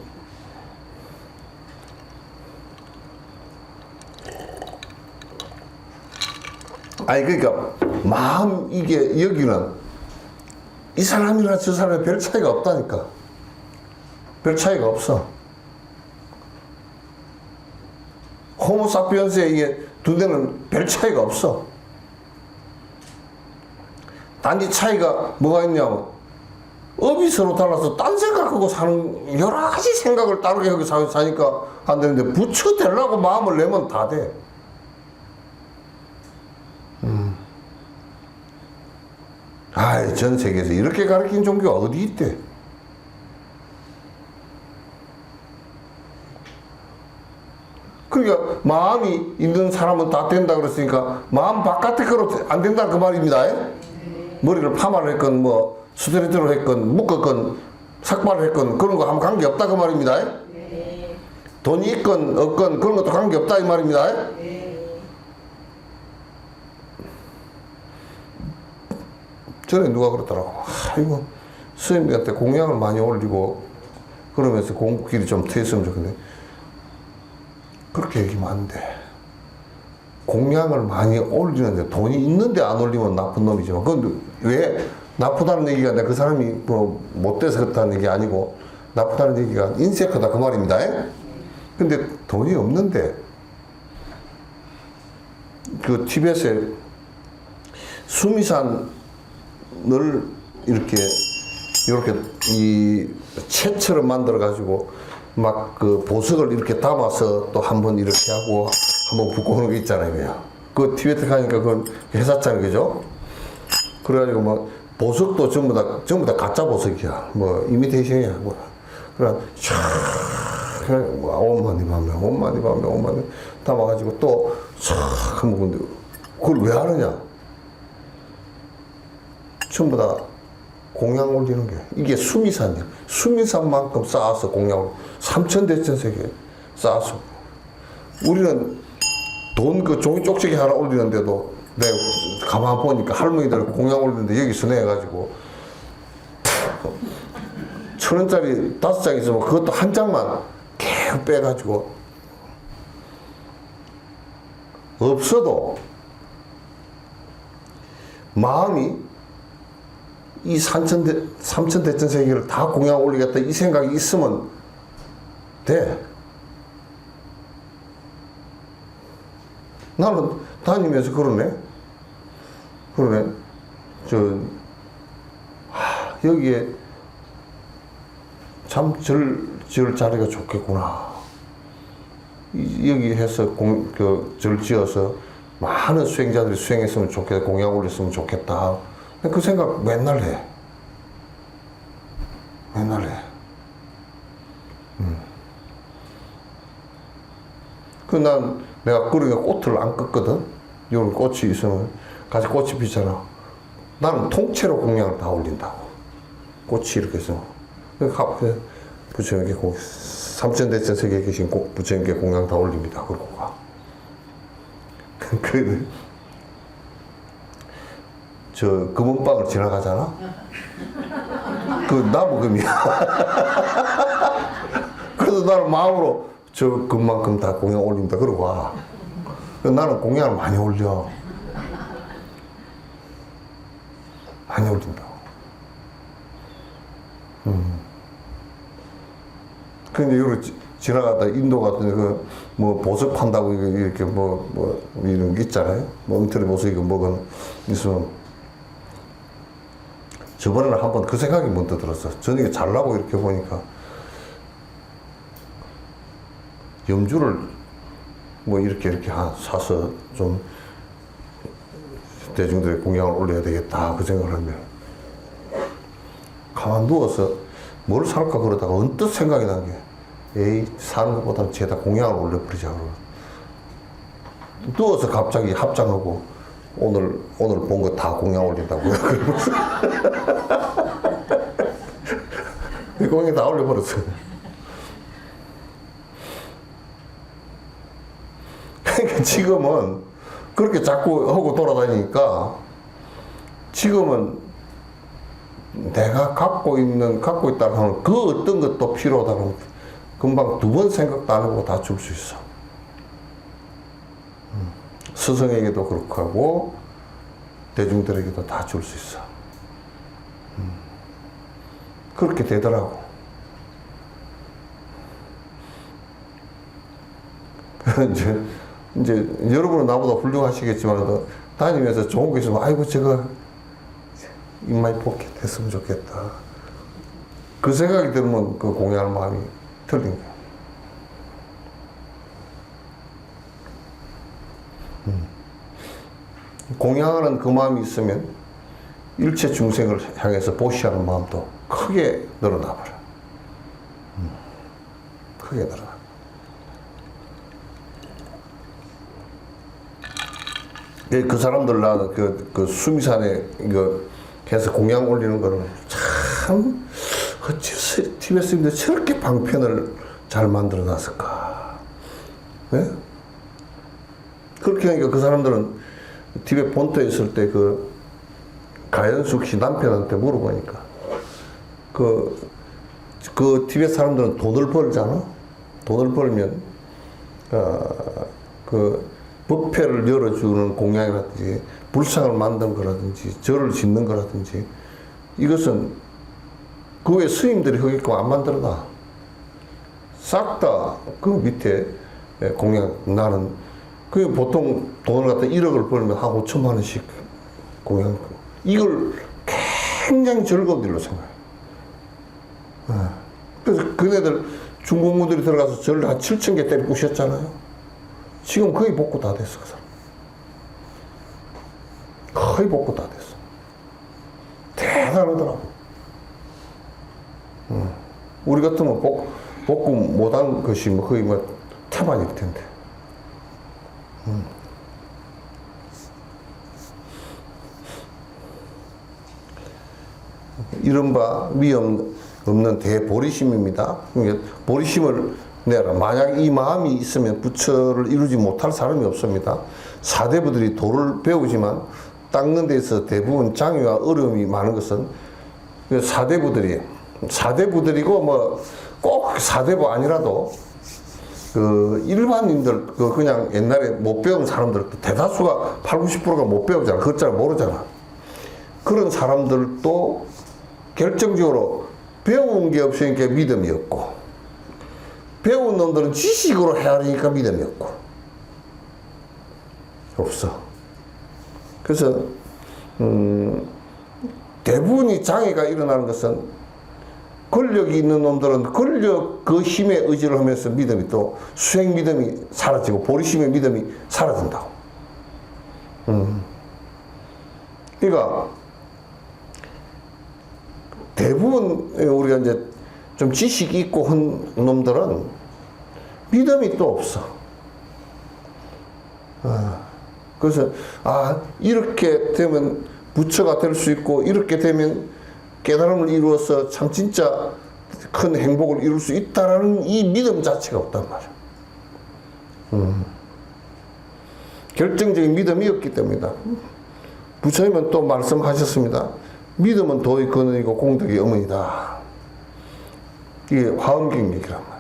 Speaker 1: 아니 그러니까 마음 이게 여기는 이 사람이나 저 사람에 별 차이가 없다니까. 별 차이가 없어. 호모사피엔스의 이게 두 대는 별 차이가 없어. 단지 차이가 뭐가 있냐면 업이 서로 달라서 딴 생각하고 사는 여러 가지 생각을 다르게 하고 사니까 안 되는데 부처 되려고 마음을 내면 다 돼. 아이, 전 세계에서 이렇게 가르친 종교가 어디 있대? 그러니까 마음이 있는 사람은 다 된다 그랬으니까 마음 바깥의 거로 안 된다 그 말입니다. 머리를 파마를 했건 뭐 스트레이트로 했건 묶었건 삭발을 했건 그런 거 아무 관계 없다 그 말입니다. 돈이 있건 없건 그런 것도 관계 없다 이 말입니다. 전에 누가 그러더라고. 아이고 스님한테 공양을 많이 올리고 그러면서 공길이 좀 트였으면 좋겠네. 그렇게 얘기하면 안 돼. 공양을 많이 올리는데 돈이 있는데 안 올리면 나쁜 놈이지만 그건 왜 나쁘다는 얘기가 내가 그 사람이 뭐 못돼서 그렇다는 얘기 아니고 나쁘다는 얘기가 인색하다 그 말입니다. 근데 돈이 없는데 그 티벳에 수미산을 이렇게 이 채처럼 만들어 가지고 막 그 보석을 이렇게 담아서 또 한 번 이렇게 하고 한번 붓고 하는 게 있잖아요. 그 티베트 가니까 그건 해샀잖아요. 그죠? 그래가지고 막 보석도 전부 다 가짜 보석이야. 뭐 이미테이션이야. 뭐. 그래 촤 온만이 밤에 담아가지고 또 촤 하면 근데 그걸 왜 하느냐? 전부 다 공양 올리는 게 이게 수미산이야. 수미산만큼 쌓아서 공양을 3,000대천세계 쌓아서 우리는 돈 그 종이 쪽지기 하나 올리는데도 내가 가만 보니까 할머니들 공양 올리는데 여기 서내가지고 1,000원짜리 5장 있으면 그것도 한 장만 계속 빼가지고 없어도 마음이 이 3,000대천세계를 다 공양 올리겠다 이 생각이 있으면 돼. 나는 다니면서 그러네. 여기에 참 지을 자리가 좋겠구나. 여기 해서 절 지어서 많은 수행자들이 수행했으면 좋겠다. 공양 올렸으면 좋겠다. 그 생각 맨날 해. 난 내가 그러니까 꽃을 안 꺾거든. 이런 꽃이 있으면 같이 꽃이 피잖아. 나는 통째로 공양을 다 올린다고. 꽃이 이렇게 해서 부처님께 삼천대천 세계에 계신 부처님께 공양 다 올립니다. 그러고 가. 저 금은방을 지나가잖아? 그 나무금이야. 그래서 나는 마음으로 저 금만큼 다 공양 올린다. 그러고 와. 나는 공양을 많이 올려. 많이 올린다고. 근데 여기 지나가다 인도 같은 뭐 보석 판다고 이렇게 뭐 이런 게 있잖아요. 뭐 엉터리 보석 이거 뭐가 있으면 저번에는 한번 그 생각이 문득 들었어. 저녁에 잘라고 이렇게 보니까 염주를 뭐 이렇게 사서 좀 대중들의 공양을 올려야 되겠다 그 생각을 하면 가만 누워서 뭘 살까 그러다가 언뜻 생각이 난 게 에이 사는 것보다는 죄다 공양을 올려버리자 그러고 누워서 갑자기 합장하고 오늘 본 거 다 공양 올린다고요. 그러면서 공양 다 올려버렸어. 그러니까 지금은 그렇게 자꾸 하고 돌아다니니까 지금은 내가 갖고 있다 하면 그 어떤 것도 필요하다 하면 금방 두 번 생각도 안 하고 다 줄 수 있어. 스승에게도 그렇게 하고 대중들에게도 다 줄 수 있어. 그렇게 되더라고. 이제 여러분은 나보다 훌륭하시겠지만 다니면서 좋은 거 있으면 아이고 제가 입마이 포켓 했으면 좋겠다. 그 생각이 들면 그 공양할 마음이 틀린 거야. 공양하는 그 마음이 있으면 일체 중생을 향해서 보시하는 마음도 크게 늘어나 버려. 크게 늘어나. 그 사람들 나는 그 수미산에 이거 해서 공양 올리는 거는 참 어째서 티베트인데 저렇게 방편을 잘 만들어 놨을까? 네? 그렇게 하니까 그 사람들은 티베트 본토에 있을 때 그 가연숙 씨 남편한테 물어보니까 그 티베트 사람들은 돈을 벌잖아. 돈을 벌면 그 법회를 열어주는 공양이라든지 불상을 만드는 거라든지 절을 짓는 거라든지 이것은 그 외 스님들이 하게끔 안 만들어놔. 싹 다 그 밑에 공양 나는 그 보통 돈을 갖다 1억을 벌면 한 5천만 원씩 공양 이걸 굉장히 즐거운 일로 생각해. 그래서 그네들 중공무들이 들어가서 절을 한 7천 개 때려 부셨잖아요. 지금 거의 복구 다 됐어, 그 사람. 거의 복구 다 됐어. 대단하더라고. 우리 같으면 복구 못한 것이 뭐 거의 뭐 태반일 텐데. 이른바 위험 없는 대보리심입니다. 보리심을 내라. 만약 이 마음이 있으면 부처를 이루지 못할 사람이 없습니다. 사대부들이 도를 배우지만 닦는 데서 대부분 장애와 어려움이 많은 것은 사대부들이고 뭐 꼭 사대부 아니라도 그 일반인들 그냥 옛날에 못 배운 사람들 대다수가 80~90%가 못 배우잖아. 그것 잘 모르잖아. 그런 사람들도 결정적으로 배운 게 없으니까 믿음이 없고 배운 놈들은 지식으로 헤아리니까 믿음이 없고 없어. 그래서 대부분이 장애가 일어나는 것은 권력이 있는 놈들은 권력 그 힘에 의지를 하면서 믿음이 또 수행 믿음이 사라지고 보리심의 믿음이 사라진다고. 그러니까 대부분 우리가 이제 좀 지식이 있고 한 놈들은 믿음이 또 없어. 그래서 이렇게 되면 부처가 될 수 있고 이렇게 되면 깨달음을 이루어서 참 진짜 큰 행복을 이룰 수 있다라는 이 믿음 자체가 없단 말이야. 결정적인 믿음이 없기 때문이다. 부처님은 또 말씀하셨습니다. 믿음은 도의 근원이고 공덕의 어머니다. 이게 화엄경 얘기란 말이야.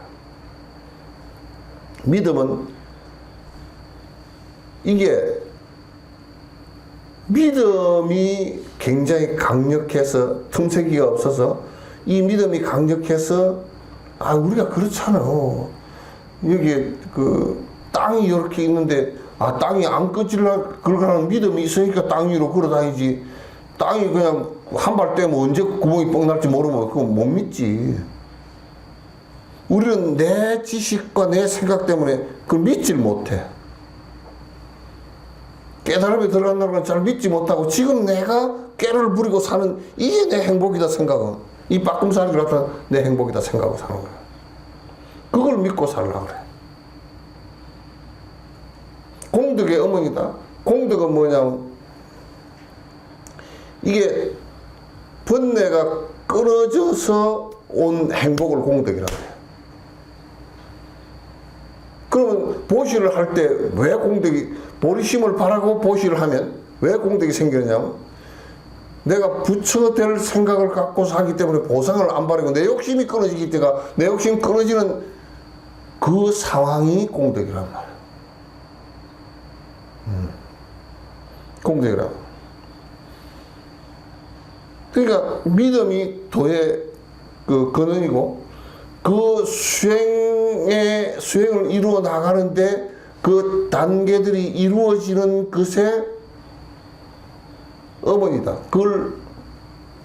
Speaker 1: 믿음은 이게 믿음이 굉장히 강력해서 틈새기가 없어서 이 믿음이 강력해서 우리가 그렇잖아. 여기 그 땅이 이렇게 있는데 땅이 안 꺼질라는 믿음이 있으니까 땅 위로 걸어 다니지. 땅이 그냥 한 발 떼면 언제 구멍이 뻥 날지 모르면 그건 못 믿지. 우리는 내 지식과 내 생각 때문에 그걸 믿질 못해. 깨달음에 들어간다는 건 잘 믿지 못하고 지금 내가 깨를 부리고 사는 이게 내 행복이다 생각은. 이 빠끔살이를 갖다 내 행복이다 생각하고 사는 거야. 그걸 믿고 살려고 그래. 공덕의 어머니다. 공덕은 뭐냐면 이게 번뇌가 끊어져서 온 행복을 공덕이라고 해요. 그러면 보시를 할 때 왜 공덕이 보리심을 바라고 보시를 하면 왜 공덕이 생기느냐면 내가 부처 될 생각을 갖고 사기 때문에 보상을 안 바라고 내 욕심이 끊어지기 때문에 내 욕심이 끊어지는 그 상황이 공덕이란 말이야. 공덕이라고. 그러니까 믿음이 도의 그 근원이고 그 수행을 이루어 나가는데 그 단계들이 이루어지는 것에 어머니다. 그걸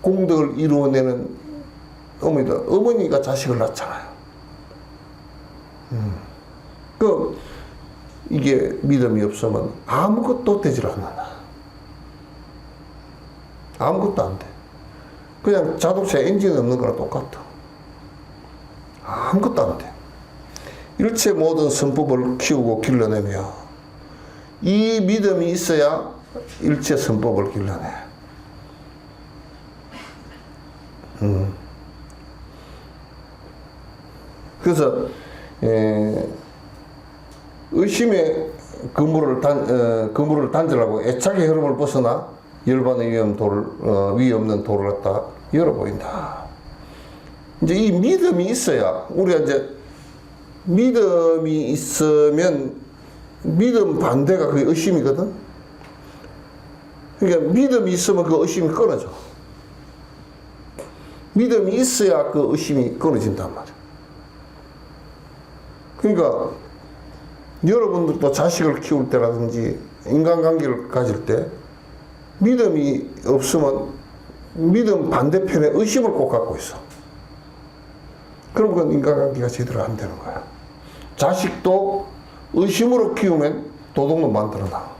Speaker 1: 공덕을 이루어내는 어머니다. 어머니가 자식을 낳잖아요. 이게 믿음이 없으면 아무것도 되질 않는다. 아무것도 안 돼. 그냥 자동차 엔진 없는 거랑 똑같아. 아무것도 안 돼. 일체 모든 선법을 키우고 길러내며 이 믿음이 있어야 일체 선법을 길러내. 그래서 의심의 그물을 단절하고 애착의 흐름을 벗어나 열반의 위 없는 도를 갖다 열어보인다. 이제 이 믿음이 있어야 우리가 이제 믿음이 있으면 믿음 반대가 그게 의심이거든. 그러니까 믿음이 있으면 그 의심이 끊어져. 믿음이 있어야 그 의심이 끊어진단 말이야. 그러니까 여러분들도 자식을 키울 때라든지 인간관계를 가질 때 믿음이 없으면 믿음 반대편에 의심을 꼭 갖고 있어. 그럼 그건 인간관계가 제대로 안 되는 거야. 자식도 의심으로 키우면 도둑놈 만들어놔.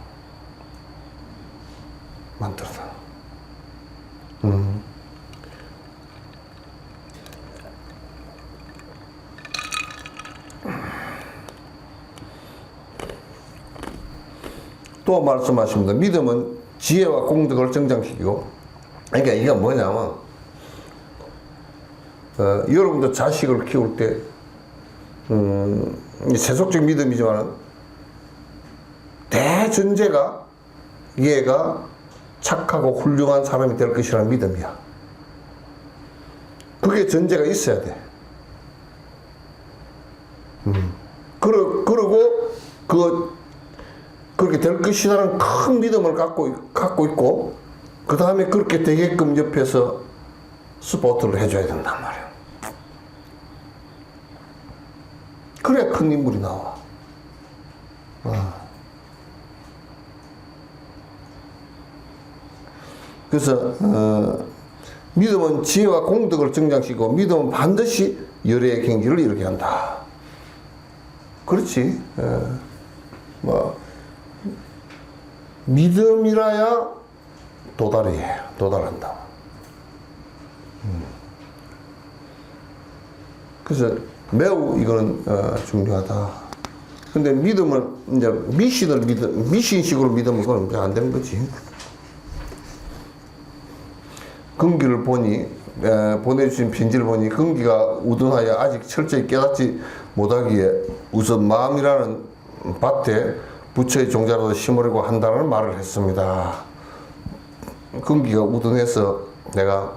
Speaker 1: 또 말씀하십니다. 믿음은 지혜와 공덕을 정장시키고, 그러니까 이게 뭐냐면 여러분도 자식을 키울 때 세속적 믿음이지만 대전제가 얘가 착하고 훌륭한 사람이 될 것이라는 믿음이야. 그게 전제가 있어야 돼. 그리고 그렇게 될 것이라는 큰 믿음을 갖고 있고, 그 다음에 그렇게 되게끔 옆에서 스포트를 해줘야 된단 말이야. 그래야 큰 인물이 나와. 그래서 믿음은 지혜와 공덕을 정장시키고 믿음은 반드시 열애의 경지를 이루게 한다. 그렇지. 믿음이라야 도달한다. 그래서 매우 이거는 중요하다. 근데 믿음을 이제 미신식으로 믿으면 그건 안 되는 거지. 근기를 보니 보내주신 편지를 보니 근기가 우둔하여 아직 철저히 깨닫지 못하기에 우선 마음이라는 밭에 부처의 종자라도 심으려고 한다는 말을 했습니다. 근기가 우둔해서 내가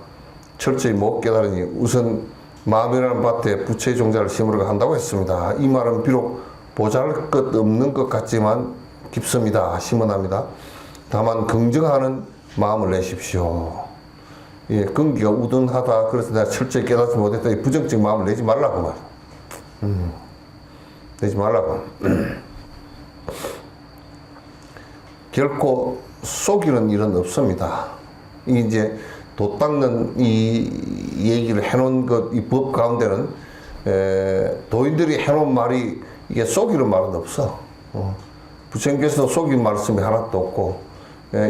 Speaker 1: 철저히 못 깨달으니 우선 마음이라는 밭에 부처의 종자를 심으려고 한다고 했습니다. 이 말은 비록 보잘것없는 것 같지만 깊습니다. 심원합니다. 다만 긍정하는 마음을 내십시오. 예, 근기가 우둔하다. 그래서 내가 철저히 깨닫지 못했다. 이 부정적 마음을 내지 말라고 말. 내지 말라고. 결코 속이는 일은 없습니다. 이게 이제 도 닦는 이 얘기를 해놓은 것, 이 법 가운데는 도인들이 해놓은 말이 이게 속이는 말은 없어. 부처님께서도 속이는 말씀이 하나도 없고,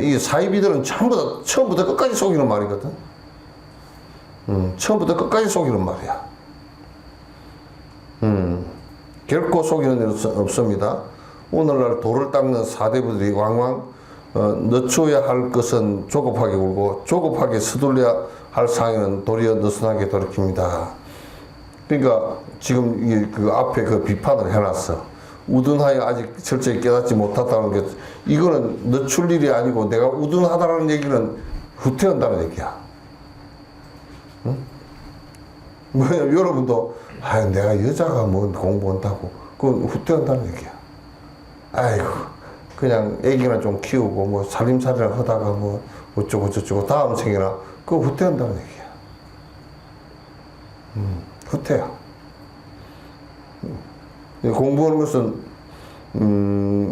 Speaker 1: 이 사이비들은 전부 다 처음부터 끝까지 속이는 말이거든. 처음부터 끝까지 속이는 말이야. 결코 속이는 일은 없습니다. 오늘날 돌을 닦는 사대부들이 왕왕 늦춰야 할 것은 조급하게 울고 조급하게 서둘러야 할 상황에는 도리어 느슨하게 돌이킵니다. 그러니까 지금 이 그 앞에 그 비판을 해놨어. 우둔하여 아직 철저히 깨닫지 못했다는 게 이거는 늦출 일이 아니고 내가 우둔하다라는 얘기는 후퇴한다는 얘기야. 응? 뭐냐면 여러분도 내가 여자가 뭐 공부한다고 그건 후퇴한다는 얘기야. 아이고 그냥 애기나 좀 키우고 뭐 살림살이를 하다가 뭐 어쩌고 저쩌고 다음 생이나 그거 후퇴한다는 얘기야. 후퇴야. 공부하는 것은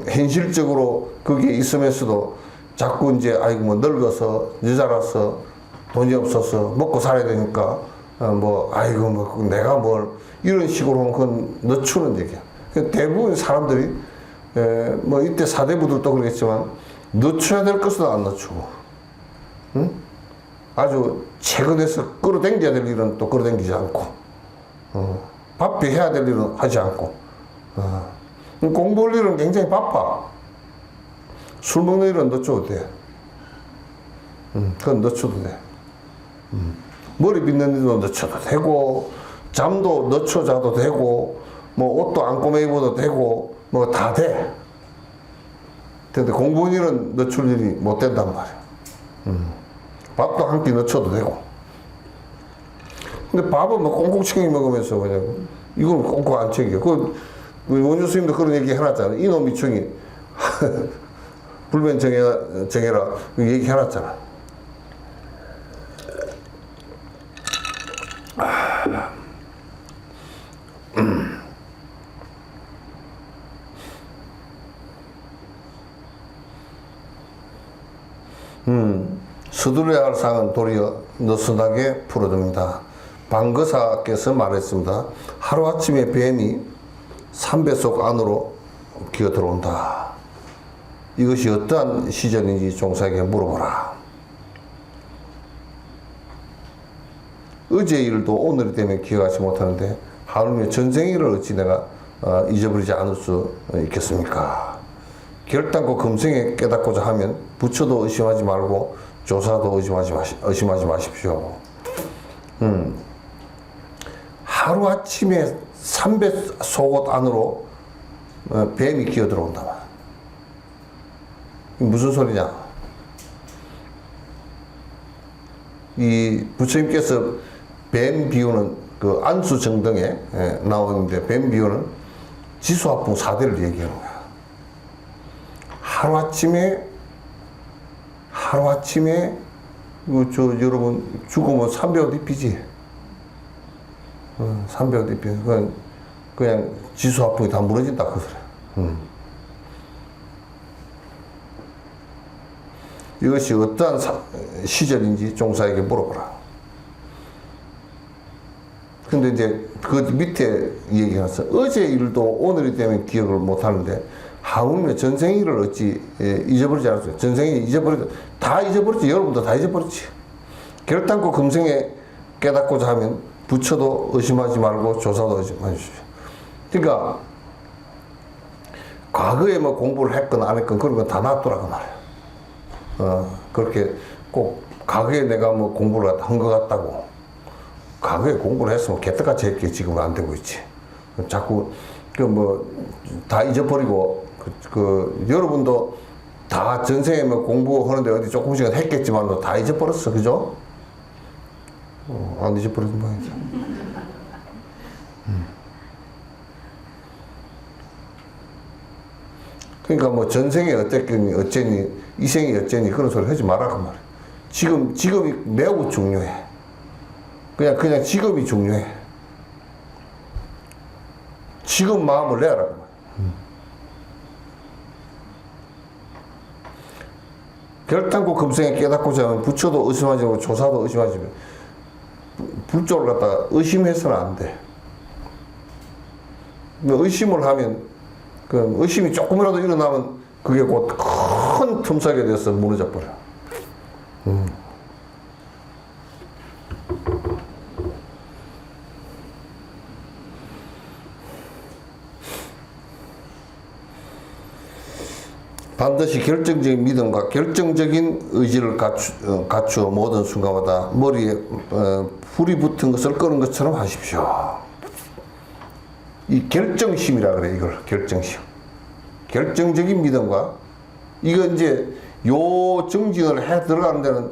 Speaker 1: 현실적으로 그게 있으면서도 자꾸 이제 아이고 뭐 늙어서 여자라서 돈이 없어서 먹고 살아야 되니까 뭐 아이고 뭐 내가 뭘 이런 식으로 하면 그건 늦추는 얘기야. 대부분 사람들이 뭐 이때 사대부들도 그러겠지만 늦춰야 될 것은 안 늦추고, 응? 아주 최근에서 끌어당겨야 될 일은 또 끌어당기지 않고, 바삐 해야 될 일은 하지 않고, 공부할 일은 굉장히 바빠. 술 먹는 일은 늦춰도 돼. 그건 늦춰도 돼. 머리 빗는 일도 늦춰도 되고, 잠도 늦춰 자도 되고, 뭐 옷도 안 꼬매 입어도 되고, 뭐 다 돼. 근데 공부한 일은 늦출 일이 못 된단 말이야. 밥도 한 끼 늦춰도 되고. 근데 밥은 뭐 꽁꽁 챙겨 먹으면서 그냥, 이건 꽁꽁 안 챙겨. 원효 스님도 그런 얘기 해놨잖아. 이놈이 충이 불변 정해라. 얘기 해놨잖아. 서둘러야 할 상은 도리어 느슨하게 풀어줍니다. 방거사께서 말했습니다. 하루아침에 뱀이 삼배속 안으로 기어 들어온다. 이것이 어떠한 시절인지 종사에게 물어보라. 어제의 일도 오늘이 되면 기억하지 못하는데 하루며 전생의 일을 어찌 내가 잊어버리지 않을 수 있겠습니까? 결단코 금생에 깨닫고자 하면 부처도 의심하지 말고 조사도 의심하지 마십시오. 하루아침에 300 속옷 안으로 뱀이 기어 들어온다. 무슨 소리냐? 이 부처님께서 뱀 비유는 그 안수정등에 나오는데 뱀 비유는 지수화풍 4대를 얘기하는 거야. 하루아침에 여러분 죽으면 300옷 입히지. 300옷 입히지. 그냥 지수화풍이 다 무너진다 그 소리야. 이것이 어떠한 시절인지 종사에게 물어보라. 근데 이제 그 밑에 얘기해서 어제 일도 오늘이 되면 기억을 못 하는데 하물며 전생 일을 어찌 잊어버리지 않았어요. 전생이 다 잊어버렸지. 여러분도 다 잊어버렸지. 결단코 금생에 깨닫고자 하면 부처도 의심하지 말고 조사도 의심하지 마십시오. 그러니까 과거에 뭐 공부를 했건 안 했건 그런 건 다 놔두라고 말이에요. 그렇게 꼭 과거에 내가 뭐 공부를 한 것 같다고 과거에 공부를 했으면 개떡같이 했기 지금은 안 되고 있지. 자꾸 다 잊어버리고 여러분도 다 전생에 뭐 공부하는데 어디 조금씩은 했겠지만 다 잊어버렸어, 그죠? 안 잊어버리는 모양이죠. 그러니까 뭐 전생에 어쨌니 이 생이 어쨌니 그런 소리 하지 마라 그 말이야. 지금이 매우 중요해. 그냥 지금이 중요해. 지금 마음을 내라 그 말이야. 결단코 금생에 깨닫고자 하면 부처도 의심하지 말고 조사도 의심하지 말고 불조를 갖다가 의심해서는 안 돼. 의심을 하면 그 의심이 조금이라도 일어나면 그게 곧 큰 틈사게 돼서 무너져 버려. 반드시 결정적인 믿음과 결정적인 의지를 갖추어 모든 순간마다 머리에 불이 붙은 것을 끄는 것처럼 하십시오. 이 결정심이라 그래, 이걸. 결정심. 결정적인 믿음과, 이거 이제 요 정진을 해 들어가는 데는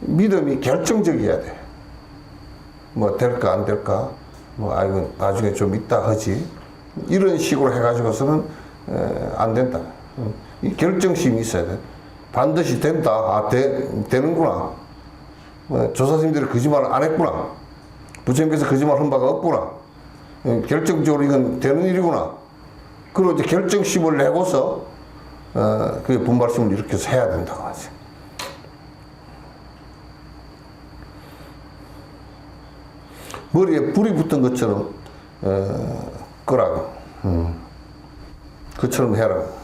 Speaker 1: 믿음이 결정적이어야 돼. 뭐 될까 안 될까, 뭐 아이고 나중에 좀 이따 하지, 이런 식으로 해가지고서는 안 된다. 이 결정심이 있어야 돼. 반드시 된다. 되는구나. 조사님들이 거짓말을 안 했구나. 부처님께서 거짓말 한 바가 없구나. 결정적으로 이건 되는 일이구나. 그리고 이제 결정심을 내고서 그 분발심을 일으켜서 해야 된다고 하지. 머리에 불이 붙은 것처럼 끄라고. 그처럼 해라고.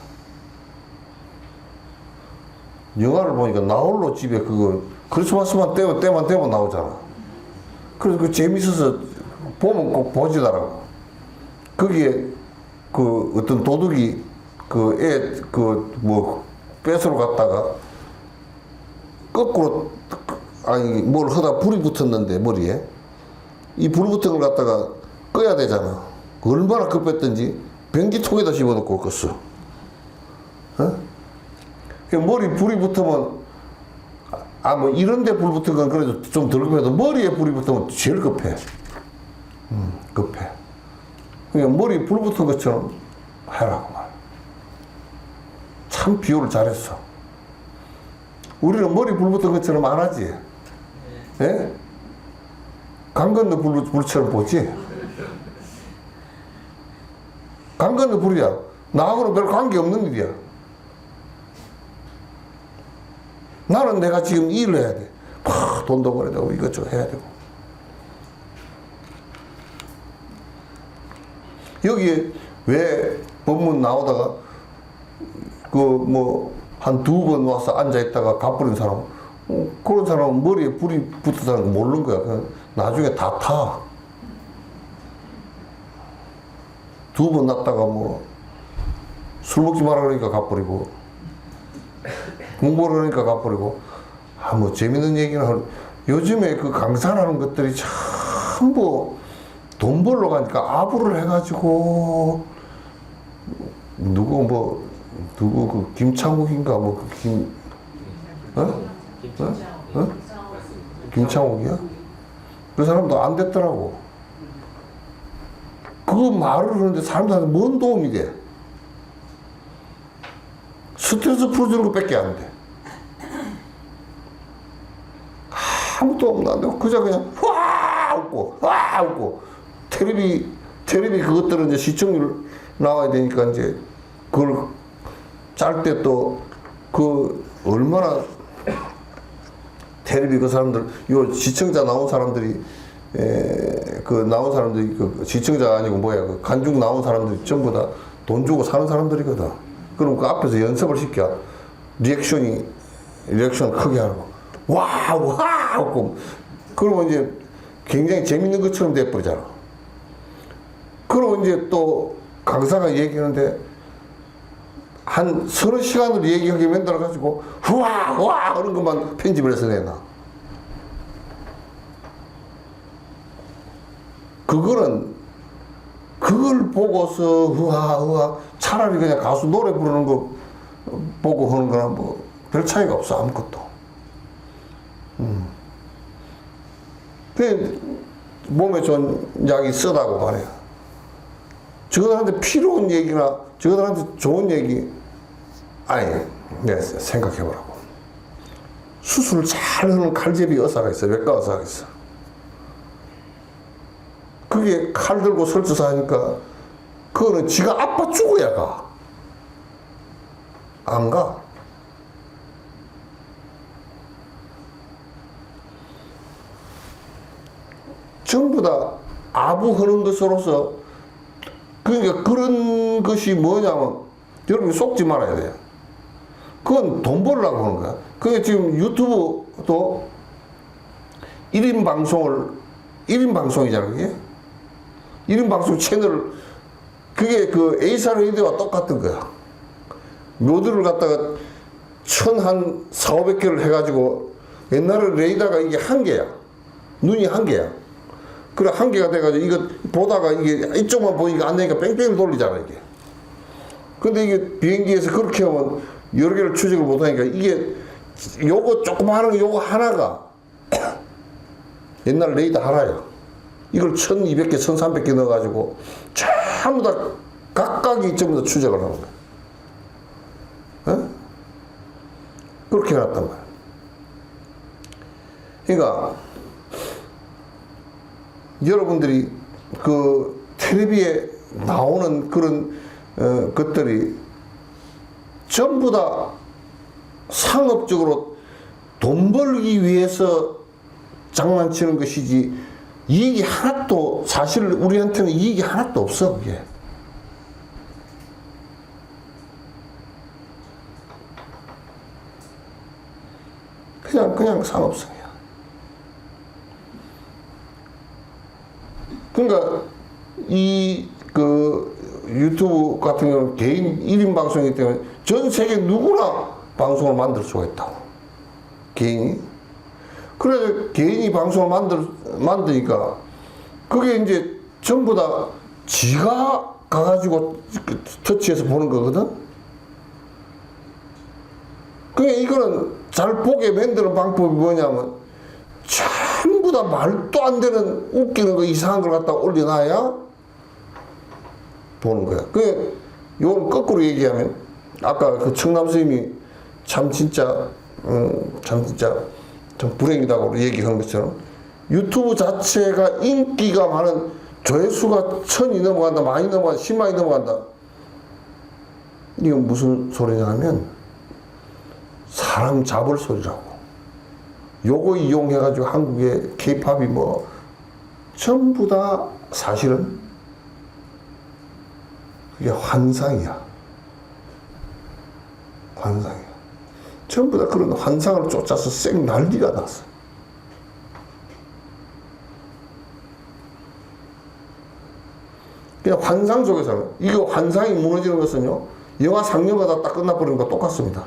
Speaker 1: 영화를 보니까 나홀로 집에 크리스마스만 때만 나오잖아. 그래서 그 재밌어서 보면 꼭 보지더라고. 거기에 어떤 도둑이 뺏으러 갔다가 거꾸로 뭘 하다 불이 붙었는데 머리에 이 불 붙은 걸 갖다가 꺼야 되잖아. 얼마나 급했던지 변기통에다 집어넣고 껐어. 머리 불이 붙으면 뭐 이런데 불 붙은 건 그래도 좀 덜 급해도 머리에 불이 붙으면 제일 급해. 급해. 그러니까 머리에 불 붙은 것처럼 해라고 말. 참 비유를 잘했어. 우리는 머리 불 붙은 것처럼 안 하지. 예? 강 건너 불처럼 보지. 강 건너 불이야. 나하고는 별 관계 없는 일이야. 나는 내가 지금 일을 해야 돼. 돈도 벌어야 되고 이것저것 해야 되고. 여기에 왜 법문 나오다가 한 2번 와서 앉아있다가 가버린 사람, 그런 사람은 머리에 불이 붙었다는 거 모르는 거야. 그냥 나중에 다 타. 2번 났다가 술 먹지 말아 그러니까 가버리고, 공부를 하니까 가버리고. 재밌는 얘기는 요즘에 그 강산하는 것들이 전부 돈 벌러 가니까 아부를 해가지고, 누구 김창욱인가 김창욱이야? 그 사람도 안 됐더라고. 그 말을 하는데 사람들한테 뭔 도움이 돼? 스트레스 풀어주는 것밖에 안 돼. 아무 도움도 안 되고 그저 그냥 와 웃고 텔레비 그것들은 이제 시청률 나와야 되니까 이제 그걸 짤 때 또 얼마나 텔레비 그 사람들 요 시청자 나온 사람들이 나온 사람들이 시청자가 아니고 간중 나온 사람들이 전부 다 돈 주고 사는 사람들이거든. 그럼 그 앞에서 연습을 시켜. 리액션 크게 하고 와 웃고 그러면 이제 굉장히 재밌는 것처럼 돼버리잖아. 그러고 이제 또 강사가 얘기하는데 한 서너 시간으로 얘기하게 만들어가지고 와 그런 것만 편집을 해서 내놔. 그걸 보고서 으아 차라리 그냥 가수 노래 부르는 거 보고 하는 거랑 뭐 별 차이가 없어 아무것도. 그 몸에 좋은 약이 쓰다고 말해요. 저들한테 필요한 얘기나 저들한테 좋은 얘기 아니 내가 생각해보라고. 수술을 잘 하는 칼제비 의사가 있어. 외과 의사가 있어. 그게 칼 들고 설주사 하니까 그거는 지가 아파 죽어야 가. 안 가. 전부 다 아부하는 것으로서 그러니까 그런 것이 뭐냐면 여러분이 속지 말아야 돼요. 그건 돈 벌려고 하는 거야. 그게 지금 유튜브도 1인 방송이잖아, 그게. 1인 방송 채널, 그게 그 A사 레이디오와 똑같은 거야. 묘들을 갖다가 한 4,500개를 해가지고 옛날에 레이더가 이게 한 개야. 눈이 한 개야. 그래, 한 개가 돼가지고 이거 보다가 이게 이쪽만 보니까 안 되니까 뺑뺑을 돌리잖아, 이게. 근데 이게 비행기에서 그렇게 하면 여러 개를 추적을 못하니까 이게 요거 조그마한 거 요거 하나가 옛날 레이더 하나야. 이걸 1200개, 1300개 넣어가지고 전부 다 각각이 전부 다 추적을 하는 거야. 어? 그렇게 해놨단 말이야. 그러니까 여러분들이 그 텔레비에 나오는 그런 것들이 전부 다 상업적으로 돈 벌기 위해서 장난치는 것이지 이익이 하나도 사실 우리한테는 이익이 하나도 없어 그게. 그냥 상업성이야. 그러니까 이 그 유튜브 같은 경우는 개인 1인 방송이기 때문에 전 세계 누구나 방송을 만들 수가 있다고. 개인이. 그래서 개인이 방송을 만드니까 그게 이제 전부 다 지가 가가지고 터치해서 보는 거거든. 그러니까 이거는 잘 보게 만드는 방법이 뭐냐면 전부 다 말도 안 되는 웃기는 거 이상한 걸 갖다 올려놔야 보는 거야. 그 요건 거꾸로 얘기하면 아까 그 청남 스님이 참 진짜 좀 불행이다고 얘기한 것처럼 유튜브 자체가 인기가 많은 조회수가 1000이 넘어간다, 많이 넘어간다, 10만이 넘어간다. 이건 무슨 소리냐면 사람 잡을 소리라고. 요거 이용해가지고 한국의 케이팝이 뭐 전부 다 사실은 그게 환상이야. 환상이야. 전부 다 그런 환상을 쫓아서 쌩 난리가 났어. 그냥 환상 속에서는 이거 환상이 무너지는 것은요 영화 상영하다 딱 끝나버리는 거 똑같습니다.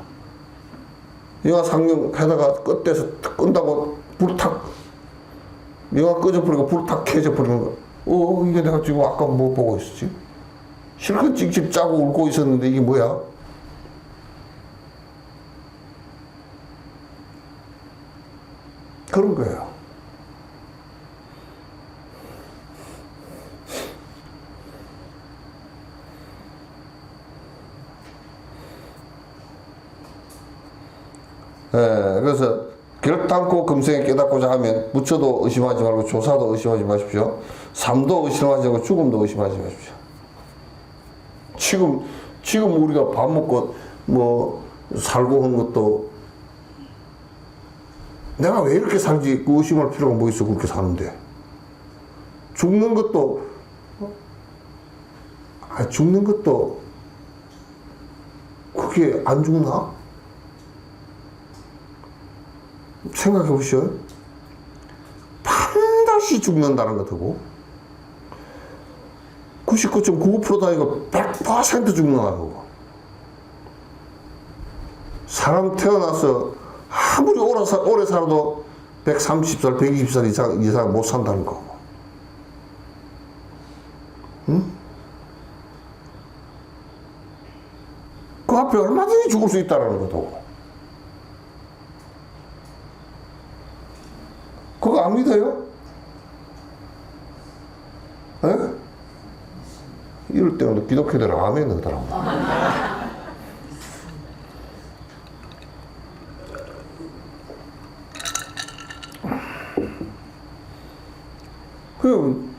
Speaker 1: 영화 상영하다가 끝에서 끈다고 불탁 영화 꺼져버리고 불탁 켜져버리는 거. 이게 내가 지금 아까 뭐 보고 있었지? 실컷 찍찍 짜고 울고 있었는데 이게 뭐야? 그런 거예요. 그래서 결단코 금생에 깨닫고자 하면 무처도 의심하지 말고 조사도 의심하지 마십시오. 삶도 의심하지 말고 죽음도 의심하지 마십시오. 지금 우리가 밥 먹고 뭐 살고 하는 것도 내가 왜 이렇게 살지 그 의심할 필요가 뭐 있어. 그렇게 사는데 죽는 것도 그게 안 죽나? 생각해 보시오. 반드시 죽는다는 것하고 99.99%도 아니고 100% 죽는다는 거고. 사람 태어나서 아무리 오래 살아도 130살, 120살 이상 못 산다는 거고. 앞에 얼마든지 죽을 수 있다는 것도. 그거 안 믿어요? 에? 이럴 때는 기독교들은 아멘 하더라고. 그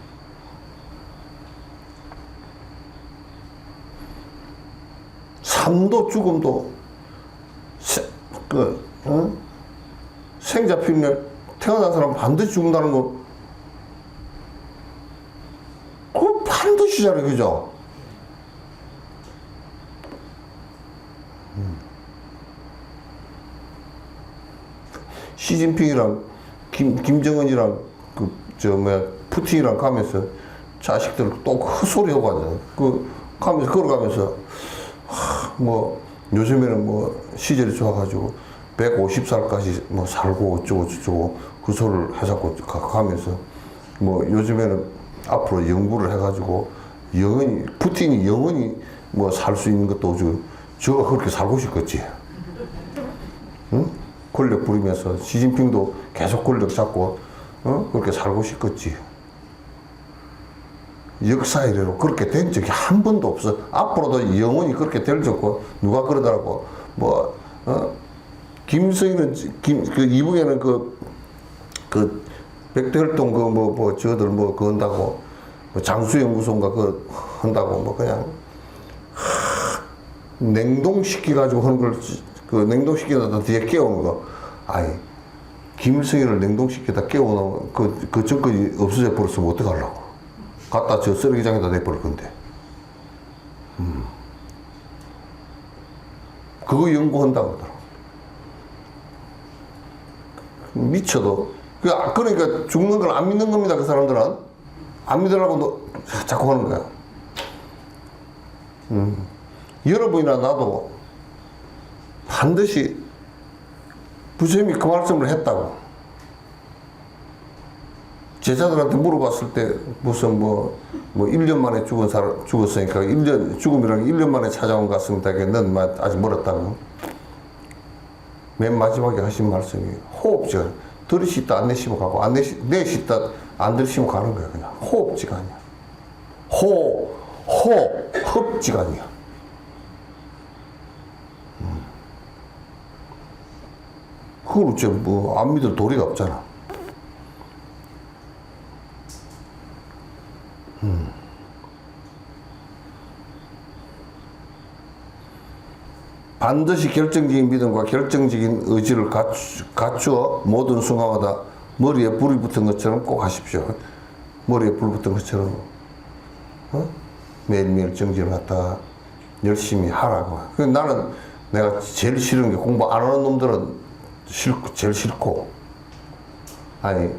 Speaker 1: 삶도 죽음도 생자 피면 태어난 사람 반드시 죽는다는 거, 그거 반드시잖아요, 그죠? 시진핑이랑 김정은이랑 푸틴이랑 가면서 자식들 또 헛소리하고 하잖아요. 가면서 걸어가면서 뭐 요즘에는 뭐 시절이 좋아가지고 150살까지 뭐 살고 어쩌고 저쩌고 그 소리를 해갖고 가면서 뭐 요즘에는 앞으로 연구를 해가지고 영원히 푸틴이 영원히 뭐 살 수 있는 것도 저가 그렇게 살고 싶겠지. 응? 권력 부리면서 시진핑도 계속 권력 잡고 그렇게 살고 싶겠지. 역사 이래로 그렇게 된 적이 한 번도 없어. 앞으로도 영원히 그렇게 될 적고. 누가 그러더라고. 김성희는 이북에는 백대활동 저들 그거 한다고 장수연구소인가 한다고 그냥 냉동시켜가지고 하는 걸 냉동시키다 뒤에 깨우는 거. 아니 김일성이를 냉동시키다 깨워놓으면 그 정권이 없어져 버렸으면 어떡하려고. 갖다 저 쓰레기장에다 내버릴 건데. 그거 연구한다고 하더라고. 미쳐도. 그러니까 죽는 걸 안 믿는 겁니다, 그 사람들은. 안 믿으려고 자꾸 하는 거야. 여러분이나 나도 반드시 부처님이 그 말씀을 했다고. 제자들한테 물어봤을 때 무슨 1년 만에 죽었으니까 죽음이라는 게 1년 만에 찾아온 것 같습니다. 넌 아직 멀었다고. 맨 마지막에 하신 말씀이 호흡지가 들이쉬다 안 내쉬면 가고 내쉬다 안 들이쉬면 가는 거야. 그냥 호흡지가 아니야. 호흡지가 아니야. 그걸 어째 안 믿을 도리가 없잖아. 반드시 결정적인 믿음과 결정적인 의지를 갖추어 모든 순간마다 머리에 불이 붙은 것처럼 꼭 하십시오. 머리에 불 붙은 것처럼 매일매일 정진을 갖다가 열심히 하라고. 나는 내가 제일 싫은 게 공부 안 하는 놈들은 제일 싫고, 아니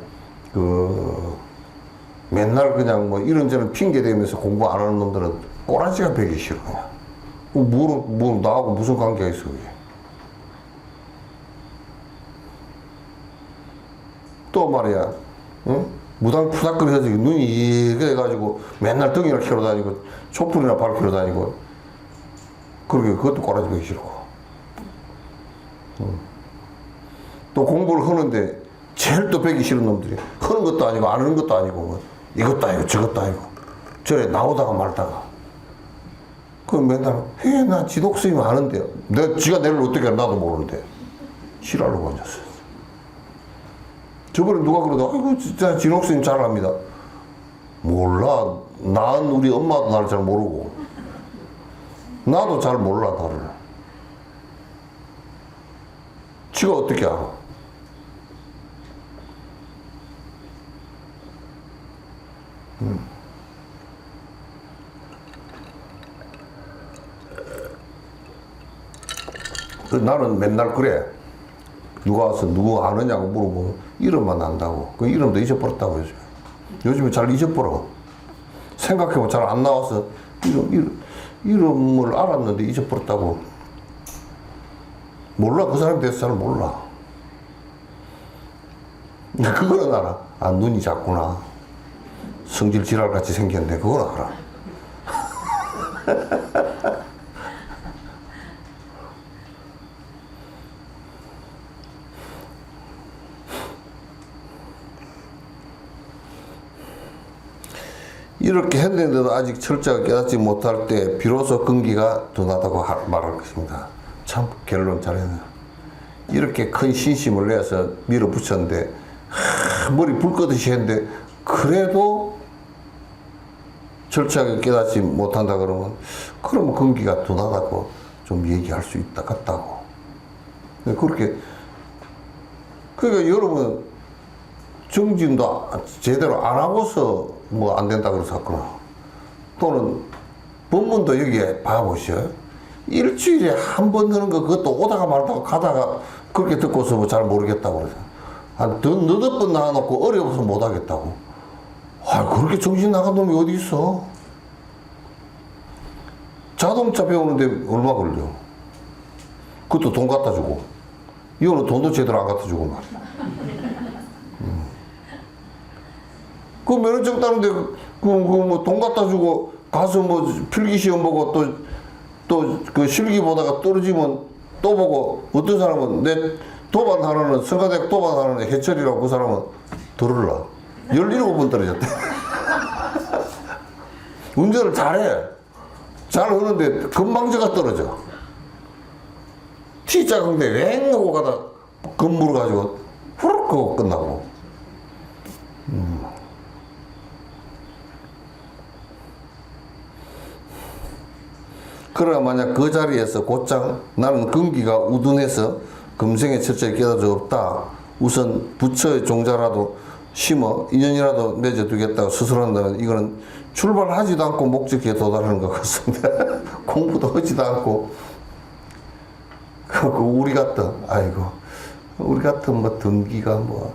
Speaker 1: 맨날 그냥 이런저런 핑계 대면서 공부 안 하는 놈들은 꼬라지가 배기 싫어. 그냥 나하고 무슨 관계가 있어 그게. 또 말이야, 무당푸닥거려서 눈이 이게 해가지고 맨날 등이나 키러 다니고 촛불이나 밝히러 다니고, 그것도 꼬라지 배기 싫고. 또 공부를 하는데 제일 또 배기 싫은 놈들이 하는 것도 아니고 안 하는 것도 아니고 이것도 아니고 저것도 아니고 저래 나오다가 말다가. 그럼 맨날 나 지독스님 아는데요. 지가 내를 어떻게 알아 나도 모르는데 싫어하려고 앉았어. 저번에 누가 그러다 아이고 진짜 진옥스님 잘 압니다. 몰라. 난 우리 엄마도 나를 잘 모르고 나도 잘 몰라 나를. 지가 어떻게 알아. 나는 맨날 그래. 누가 와서 누구 아느냐고 물어보면 이름만 안다고. 그 이름도 잊어버렸다고 요즘에 잘 잊어버려. 생각해보면 잘 안 나와서 이름을 알았는데 잊어버렸다고. 몰라. 그 사람에 대해서 잘 몰라. 그거는 알아. 눈이 작구나. 성질 지랄같이 생겼는데 그건 알아. 이렇게 했는데도 아직 철저하게 깨닫지 못할 때 비로소 근기가 둔하다고 말할 것입니다. 참 결론 잘했네요. 이렇게 큰 신심을 내서 밀어붙였는데 머리 불 끄듯이 했는데 그래도 철저하게 깨닫지 못한다 그러면 근기가 둔하다고 좀 얘기할 수 있다 같다고. 그렇게 그러니까 여러분 정진도 제대로 안 하고서 뭐 안 된다 그러셨구나. 또는 본문도 여기에 봐보시오. 일주일에 한 번 하는 거 그것도 오다가 말다가 가다가 그렇게 듣고서 뭐 잘 모르겠다고 그러죠. 한 너댓 번 나와놓고 어려워서 못하겠다고. 아, 그렇게 정신 나간 놈이 어디 있어? 자동차 배우는데 얼마 걸려? 그것도 돈 갖다 주고. 이거는 돈도 제대로 안 갖다 주고 말이야. 그 면허증 따는데 뭐 돈 갖다 주고 가서 뭐 필기 시험 보고 또 그 실기 보다가 떨어지면 또 보고 어떤 사람은 내 도반 하나는 성가대학 도반 하나는 해철이라고 그 사람은 들을라 17번 떨어졌대. 운전을 잘해. 잘 하는데 건방져가 떨어져. T 작은데 웽 하고 가다 건물을 가지고 후룩 하고 끝나고. 그러나 만약 그 자리에서 곧장 나는 근기가 우둔해서 금생에 철저히 깨달을 없다. 우선 부처의 종자라도 심어 인연이라도 맺어두겠다고 스스로한다면 이거는 출발하지도 않고 목적지에 도달하는 것 같습니다. 공부도 하지도 않고 그 우리 같은 아이고 우리 같은 뭐 등기가 뭐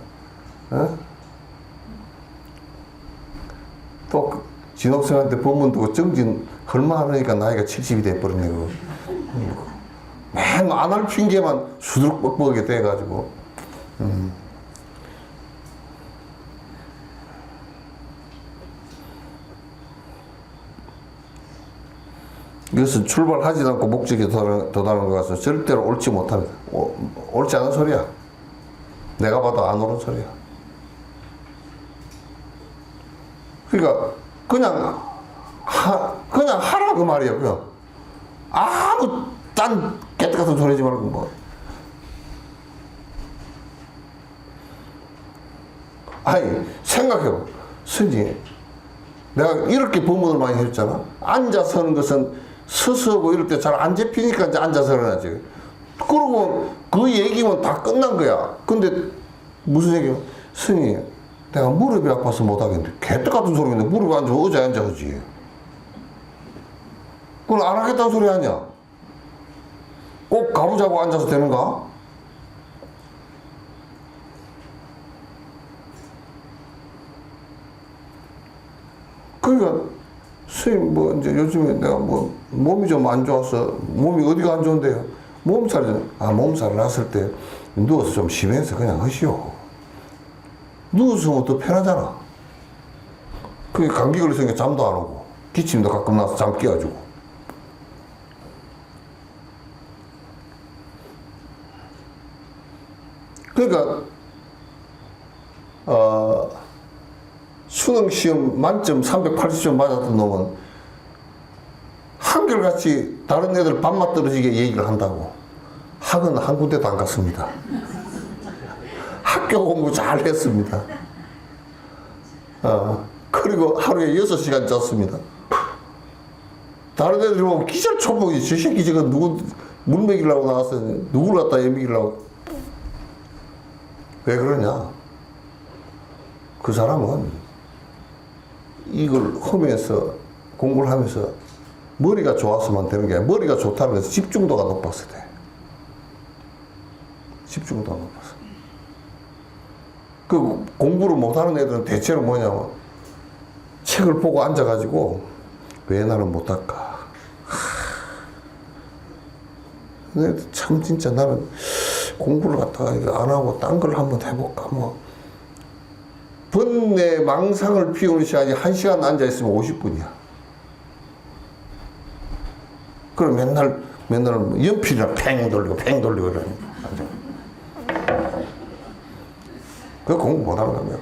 Speaker 1: 또 진옥생한테 법문 두고 정진 얼마 하니까 나이가 70이 돼버렸네. 맨 안 할 핑계만 수두룩 뻑뻑하게 돼가지고. 이것은 출발하지 않고 목적에 도달하는 것같아서 절대로 옳지 못합니다. 옳지 않은 소리야. 내가 봐도 안 옳은 소리야. 그러니까 그냥 하라 그 말이야. 그냥 아무 딴 개떡 같은 소리 하지 말고 뭐. 아니 생각해봐. 스님 내가 이렇게 법문을 많이 했잖아. 앉아서 하는 것은 서서 하고 이럴 때 잘 안 잡히니까 이제 앉아서 하지. 그러고 그 얘기면 다 끝난 거야. 근데 무슨 얘기야? 스님 내가 무릎이 아파서 못하겠는데 개떡 같은 소리인데 무릎이 안 좋아 의자에 앉아 하지. 그건 안 하겠다는 소리 아니야. 꼭 가보자고 앉아서 되는가? 그러니까 스님 뭐 이제 요즘에 내가 뭐 몸이 좀 안 좋아서 몸이 어디가 안 좋은데요? 몸살이 몸살 났을 때 누워서 좀 쉬면서 그냥 하시오. 누워서 하면 더 편하잖아. 그게 감기 걸렸으니까 잠도 안 오고 기침도 가끔 나서 잠 깨가지고. 그러니까 수능 시험 만점 380점 맞았던 놈은 한결같이 다른 애들 밥맛 떨어지게 얘기를 한다고. 학은 한 군데도 안 갔습니다. 학교 공부 잘 했습니다. 그리고 하루에 6시간 잤습니다. 다른 애들이 보면 기절초봉이 저 새끼 지금 누구 물 먹이려고 나왔어요. 누구를 갖다 애 먹이려고. 왜 그러냐? 그 사람은 이걸 하면서 공부를 하면서 머리가 좋았으면 되는 게 아니라 머리가 좋다는 것은 집중도가 높았어야 돼. 집중도가 높았어. 그 공부를 못하는 애들은 대체로 뭐냐면 책을 보고 앉아가지고 왜 나는 못할까? 근데 참 진짜 나는 공부를 갖다가 안 하고 딴 걸 한번 해볼까 뭐. 번뇌 망상을 피우는 시간이 1시간 앉아있으면 50분이야. 그럼 맨날 연필이나 팽 돌리고 이러니. 그 공부 못하는 겁니다.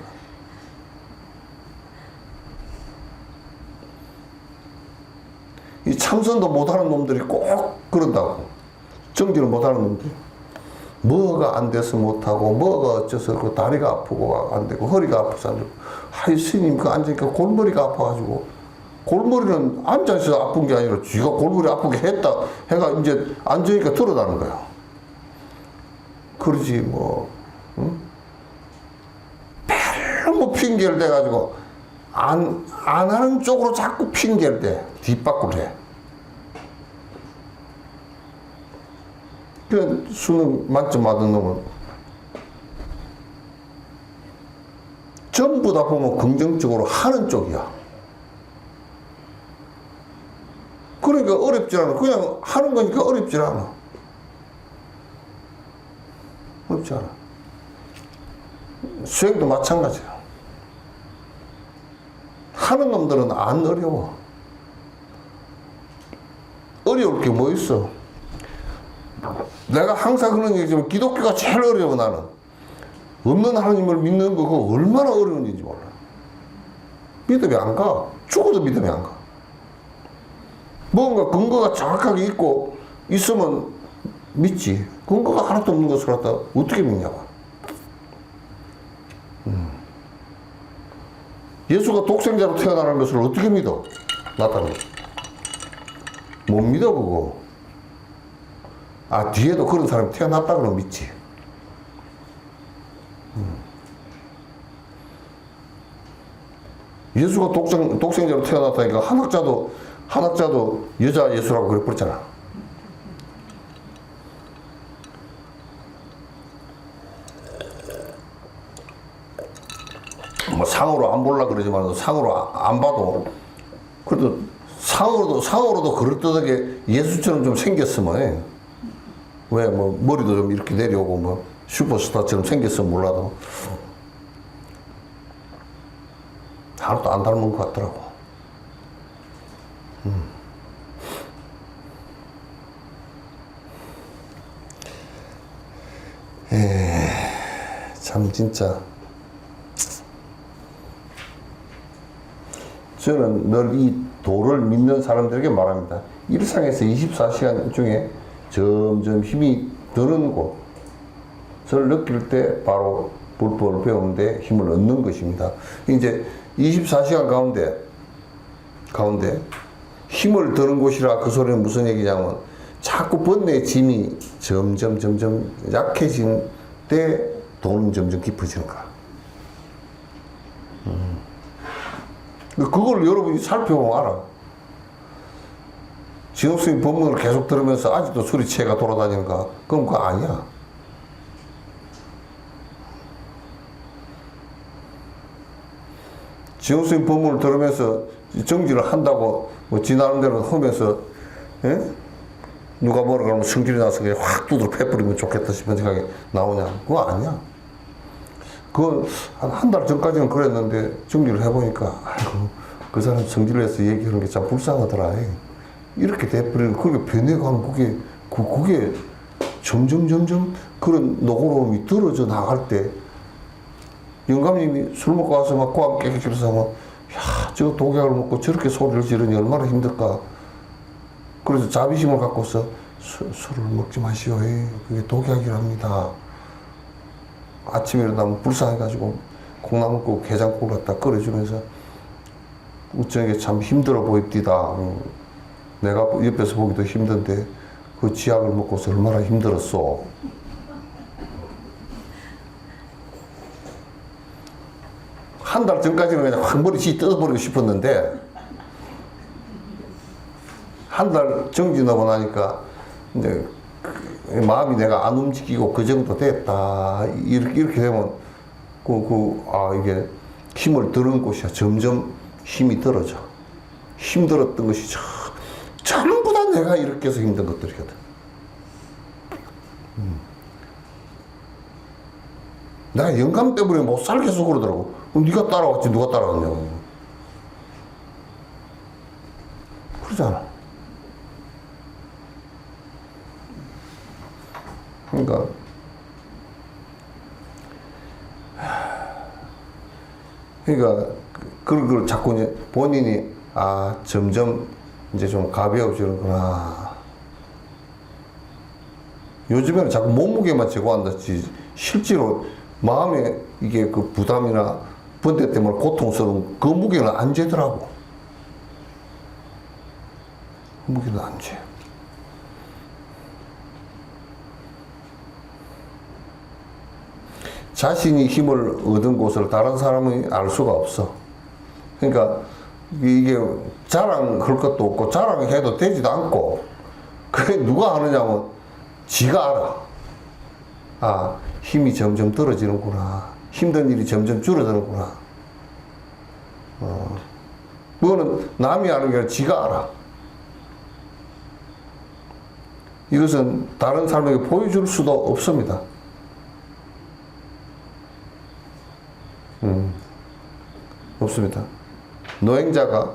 Speaker 1: 참선도 못하는 놈들이 꼭 그런다고. 정지를 못하는 놈들이. 뭐가 안 돼서 못하고, 뭐가 어째서 그 다리가 아프고 안 되고, 허리가 아파서 안 되고. 하이, 스님, 그 앉으니까 골머리가 아파가지고. 골머리는 앉아서 아픈 게 아니라 쥐가 골머리 아프게 했다. 해가 이제 앉으니까 드러나는 거야. 그러지, 뭐, 응? 별로 핑계를 대가지고, 안 하는 쪽으로 자꾸 핑계를 대. 뒷바꾸로 해. 그 수능 만점 받은 놈은 전부 다 보면 긍정적으로 하는 쪽이야. 그러니까 어렵지 않아. 그냥 하는 거니까 어렵지 않아. 어렵지 않아. 수행도 마찬가지야. 하는 놈들은 안 어려워. 어려울 게 뭐 있어? 내가 항상 그런 얘기지만 기독교가 제일 어려워. 나는 없는 하나님을 믿는 거 그거 얼마나 어려운 일인지 몰라. 믿음이 안 가. 죽어도 믿음이 안 가. 뭔가 근거가 정확하게 있고 있으면 믿지. 근거가 하나도 없는 것을 갖다 어떻게 믿냐고. 예수가 독생자로 태어나는 것을 어떻게 믿어? 나타나. 못 믿어 그거. 아, 뒤에도 그런 사람이 태어났다 그러면 믿지. 예수가 독생자로 태어났다니까 한학자도 여자 예수라고 그랬잖아. 뭐 상으로 안 볼라 그러지만 상으로 안 봐도 그래도 상으로도 그럴듯하게 예수처럼 좀 생겼으면 왜 뭐 머리도 좀 이렇게 내려오고 뭐 슈퍼스타처럼 생겼으면 몰라도 하나도 안 닮은 것 같더라고. 참 진짜 저는 늘 이 도를 믿는 사람들에게 말합니다. 일상에서 24시간 중에 점점 힘이 드는 곳을 느낄 때 바로 불법을 배우는데 힘을 얻는 것입니다. 이제 24시간 가운데 힘을 드는 곳이라 그 소리는 무슨 얘기냐면 자꾸 번뇌의 짐이 점점 약해진 때 도는 점점 깊어지는 거야. 그걸 여러분이 살펴보면 알아. 진옥스님 법문을 계속 들으면서 아직도 수리체가 돌아다니는가? 그럼 그거 아니야. 진옥스님 법문을 들으면서 정지를 한다고 뭐 지나는 대로 하면서 예? 누가 뭐라 그러면 성질이 나서 그냥 확 두드려 패버리면 좋겠다 싶은 생각이 나오냐? 그거 아니야. 그건 한 달 전까지는 그랬는데 정리를 해보니까 아이고 그 사람 성질을 해서 얘기하는 게 참 불쌍하더라. 이렇게 돼버리는 그게 변해가는 그게 점점 그런 노고로움이 떨어져 나갈 때 영감님이 술 먹고 와서 막 고함 깨끗이라서 하면 야 저 독약을 먹고 저렇게 소리를 지르니 얼마나 힘들까. 그래서 자비심을 갖고서 술을 먹지 마시오. 그게 독약이랍니다. 아침에 일어나면 불쌍해가지고 콩나물국 게장국 갖다 끓여주면서 우정에게 참 힘들어 보입디다. 내가 옆에서 보기도 힘든데 그 지약을 먹고서 얼마나 힘들었어. 한 달 전까지는 그냥 확 머리씨 뜯어버리고 싶었는데 한 달 정지나고 나니까 이제 마음이 내가 안 움직이고 그 정도 됐다. 이렇게 되면 이게 힘을 드는 곳이야. 점점 힘이 떨어져. 힘들었던 것이 전부 다 내가 이렇게 해서 힘든 것들이거든. 내가 영감 때문에 못 살겠어 그러더라고. 그럼 네가 따라왔지 누가 따라왔냐고. 그러잖아. 그러니까 그걸 자꾸 본인이 점점 이제 좀 가벼워지는구나. 요즘에는 자꾸 몸무게만 제고한다지 실제로 마음에 이게 그 부담이나 번뇌 때문에 고통스러운 그 무게는 안 재더라고. 무게는 안 재. 자신이 힘을 얻은 곳을 다른 사람이 알 수가 없어. 그러니까 이게 자랑할 것도 없고 자랑해도 되지도 않고, 그게 누가 아느냐면 지가 알아. 아, 힘이 점점 떨어지는구나. 힘든 일이 점점 줄어드는구나. 그거는 남이 아는 게 아니라 지가 알아. 이것은 다른 사람에게 보여줄 수도 없습니다. 없습니다. 노행자가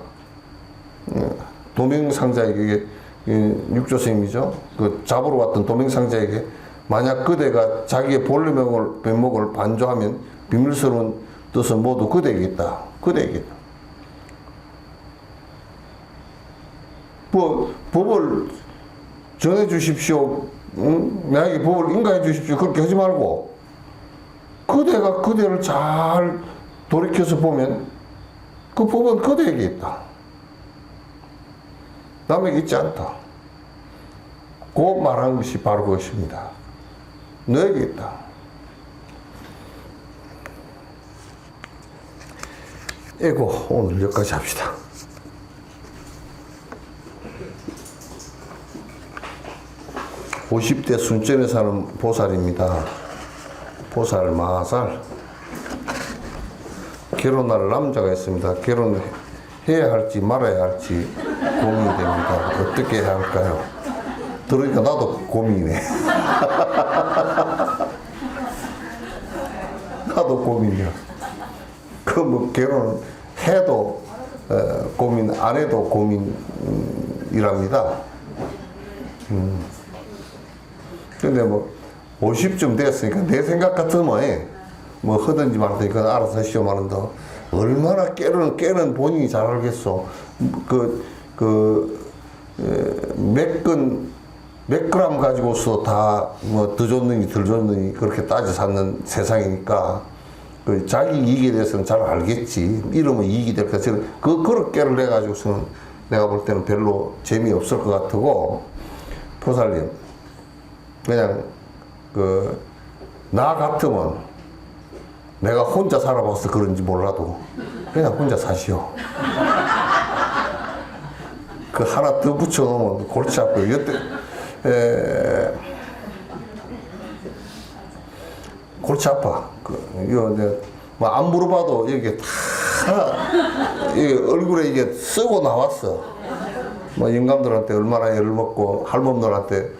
Speaker 1: 도명상자에게, 육조스님이죠. 그 잡으러 왔던 도명상자에게 만약 그대가 자기의 본래 면목을 반조하면 비밀스러운 뜻은 모두 그대에게 있다. 그대에게 있다. 법을 전해 주십시오. 나에게 법을 인가해 주십시오. 그렇게 하지 말고 그대가 그대를 잘 돌이켜서 보면 그 법은 그대에게 있다. 남에게 있지 않다. 그 말한 것이 바로 그것입니다. 너에게 있다. 에고, 오늘 여기까지 합시다. (50대) 순천에 사는 보살입니다. 보살 마살. 결혼할 남자가 있습니다. 결혼해야 할지 말아야 할지 고민이 됩니다. 어떻게 해야 할까요? 들으니까 나도 고민이네. 나도 고민이야. 그 뭐 결혼해도 고민, 안 해도 고민이랍니다. 근데 뭐 50쯤 됐으니까 내 생각 같으면 뭐 하든지 말든지 그건 알아서 하시오 말은데 얼마나 깨는 본인이 잘 알겠어. 몇 그램 가지고서 다 뭐 더 줬느니 덜 줬느니 그렇게 따져 사는 세상이니까 그 자기 이익에 대해서는 잘 알겠지. 이러면 이익이 될 것같아. 그런 깨를 내가지고서는 내가 볼 때는 별로 재미없을 것 같고, 보살님 그냥 나 같으면 내가 혼자 살아봐서 그런지 몰라도 그냥 혼자 사시오. 그 하나 더 붙여놓으면 골치 아파요. 여태 골치 아파. 이거 뭐 안 물어봐도 이게 다 이게 얼굴에 이게 쓰고 나왔어. 뭐 영감들한테 얼마나 애를 먹고 할멈들한테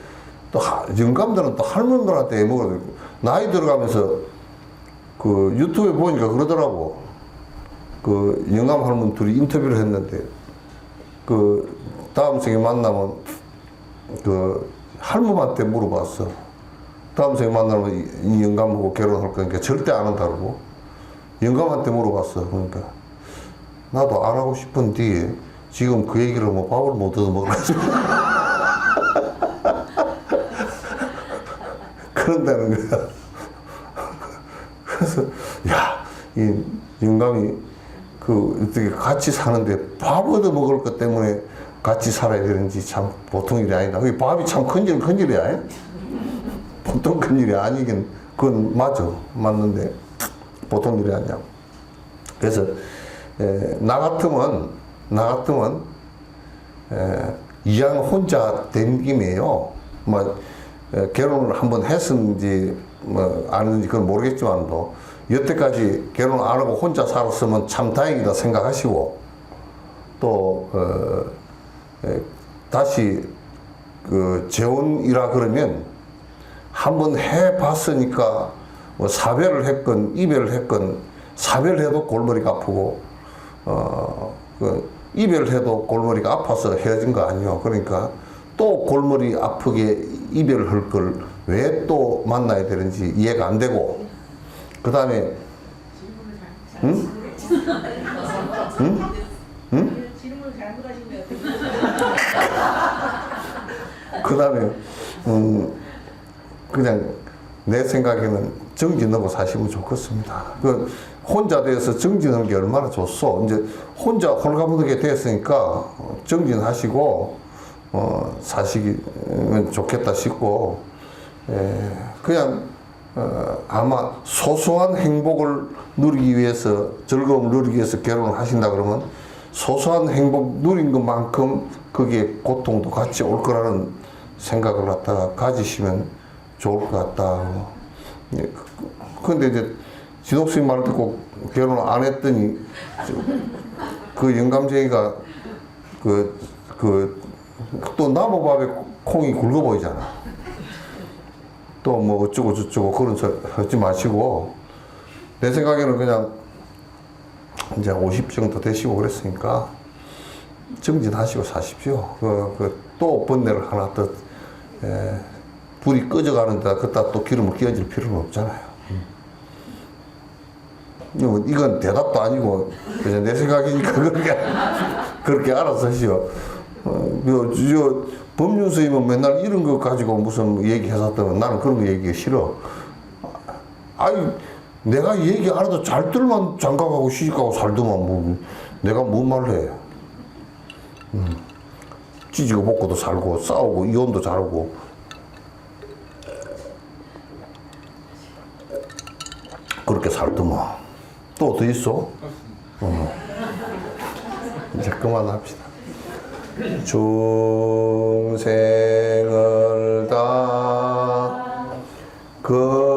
Speaker 1: 또 영감들은 또 할멈들한테 애 먹어야 되고, 나이 들어가면서 그 유튜브에 보니까 그러더라고. 그 영감 할멈 둘이 인터뷰를 했는데 그 다음 생에 만나면 그 할멈한테 물어봤어. 다음 생에 만나면 이 영감하고 결혼할 거니까 절대 안 한다고 영감한테 물어봤어. 그러니까 나도 안 하고 싶은데 지금 그 얘기를 뭐 밥을 못 얻어 먹어가지고 그런다는 거야. 그래서 야, 이 영감이 그 어떻게 같이 사는데 밥 얻어 먹을 것 때문에 같이 살아야 되는지 참 보통 일이 아니다. 그 밥이 참 큰일이야. 보통 큰일이 아니긴, 그건 맞는데 보통 일이 아니야. 그래서 나 같으면 이왕 혼자 된 김에요. 뭐 결혼을 한번 했는지 뭐 아는지 그건 모르겠지만도 여태까지 결혼 안 하고 혼자 살았으면 참 다행이다 생각하시고, 또 다시 그 재혼이라 그러면 한번 해봤으니까 뭐 사별을 했건 이별을 했건, 사별해도 골머리가 아프고 이별을 해도 골머리가 아파서 헤어진 거 아니에요. 그러니까 또 골머리 아프게 이별을 할 걸 왜 또 만나야 되는지 이해가 안 되고, 그 다음에
Speaker 3: 질문을 잘못하신 것 같아요.
Speaker 1: 그 다음에, 그냥 내 생각에는 정진하고 사시면 좋겠습니다. 그 혼자 돼서 정진하는 게 얼마나 좋소. 이제 혼자 홀가분하게 됐으니까 정진하시고, 사시면 좋겠다 싶고, 그냥, 아마 소소한 행복을 누리기 위해서, 즐거움을 누리기 위해서 결혼을 하신다 그러면 소소한 행복 누린 것만큼 거기에 고통도 같이 올 거라는 생각을 갖다가 가지시면 좋을 것 같다. 근데 이제 진옥수님 말을 듣고 결혼을 안 했더니 그 영감쟁이가 또 나무밥에 콩이 굵어 보이잖아. 또 뭐 어쩌고 저쩌고 그런 소리 하지 마시고, 내 생각에는 그냥 이제 50 정도 되시고 그랬으니까 정진하시고 사십시오. 또 번뇌를 하나 더 불이 꺼져가는데 그따 또 기름을 끼얹을 필요는 없잖아요. 이건 대답도 아니고 그냥 내 생각이니까 그렇게 알아서 하시오. 법륜 스님은 맨날 이런 거 가지고 무슨 얘기해서 나는 그런 거 얘기가 싫어. 아니, 내가 얘기 안 해도 잘들만 장가가고 시집가고 살더만 뭐 내가 뭔 말을 해. 찌지고 볶고도 살고 싸우고 이혼도 잘하고 그렇게 살더만. 또 더 있어? 이제 그만합시다. 중생을 다 건지오리다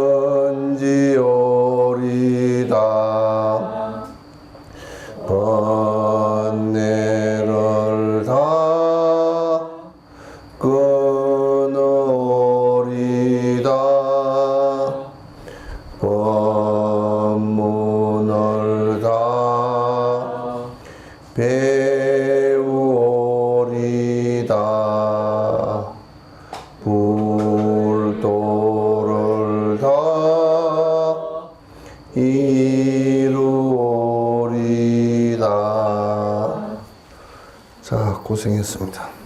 Speaker 1: 번뇌를 다 끊으리다 법문을 다 배우리다 불도를 다 이루리다. 자, 고생했습니다.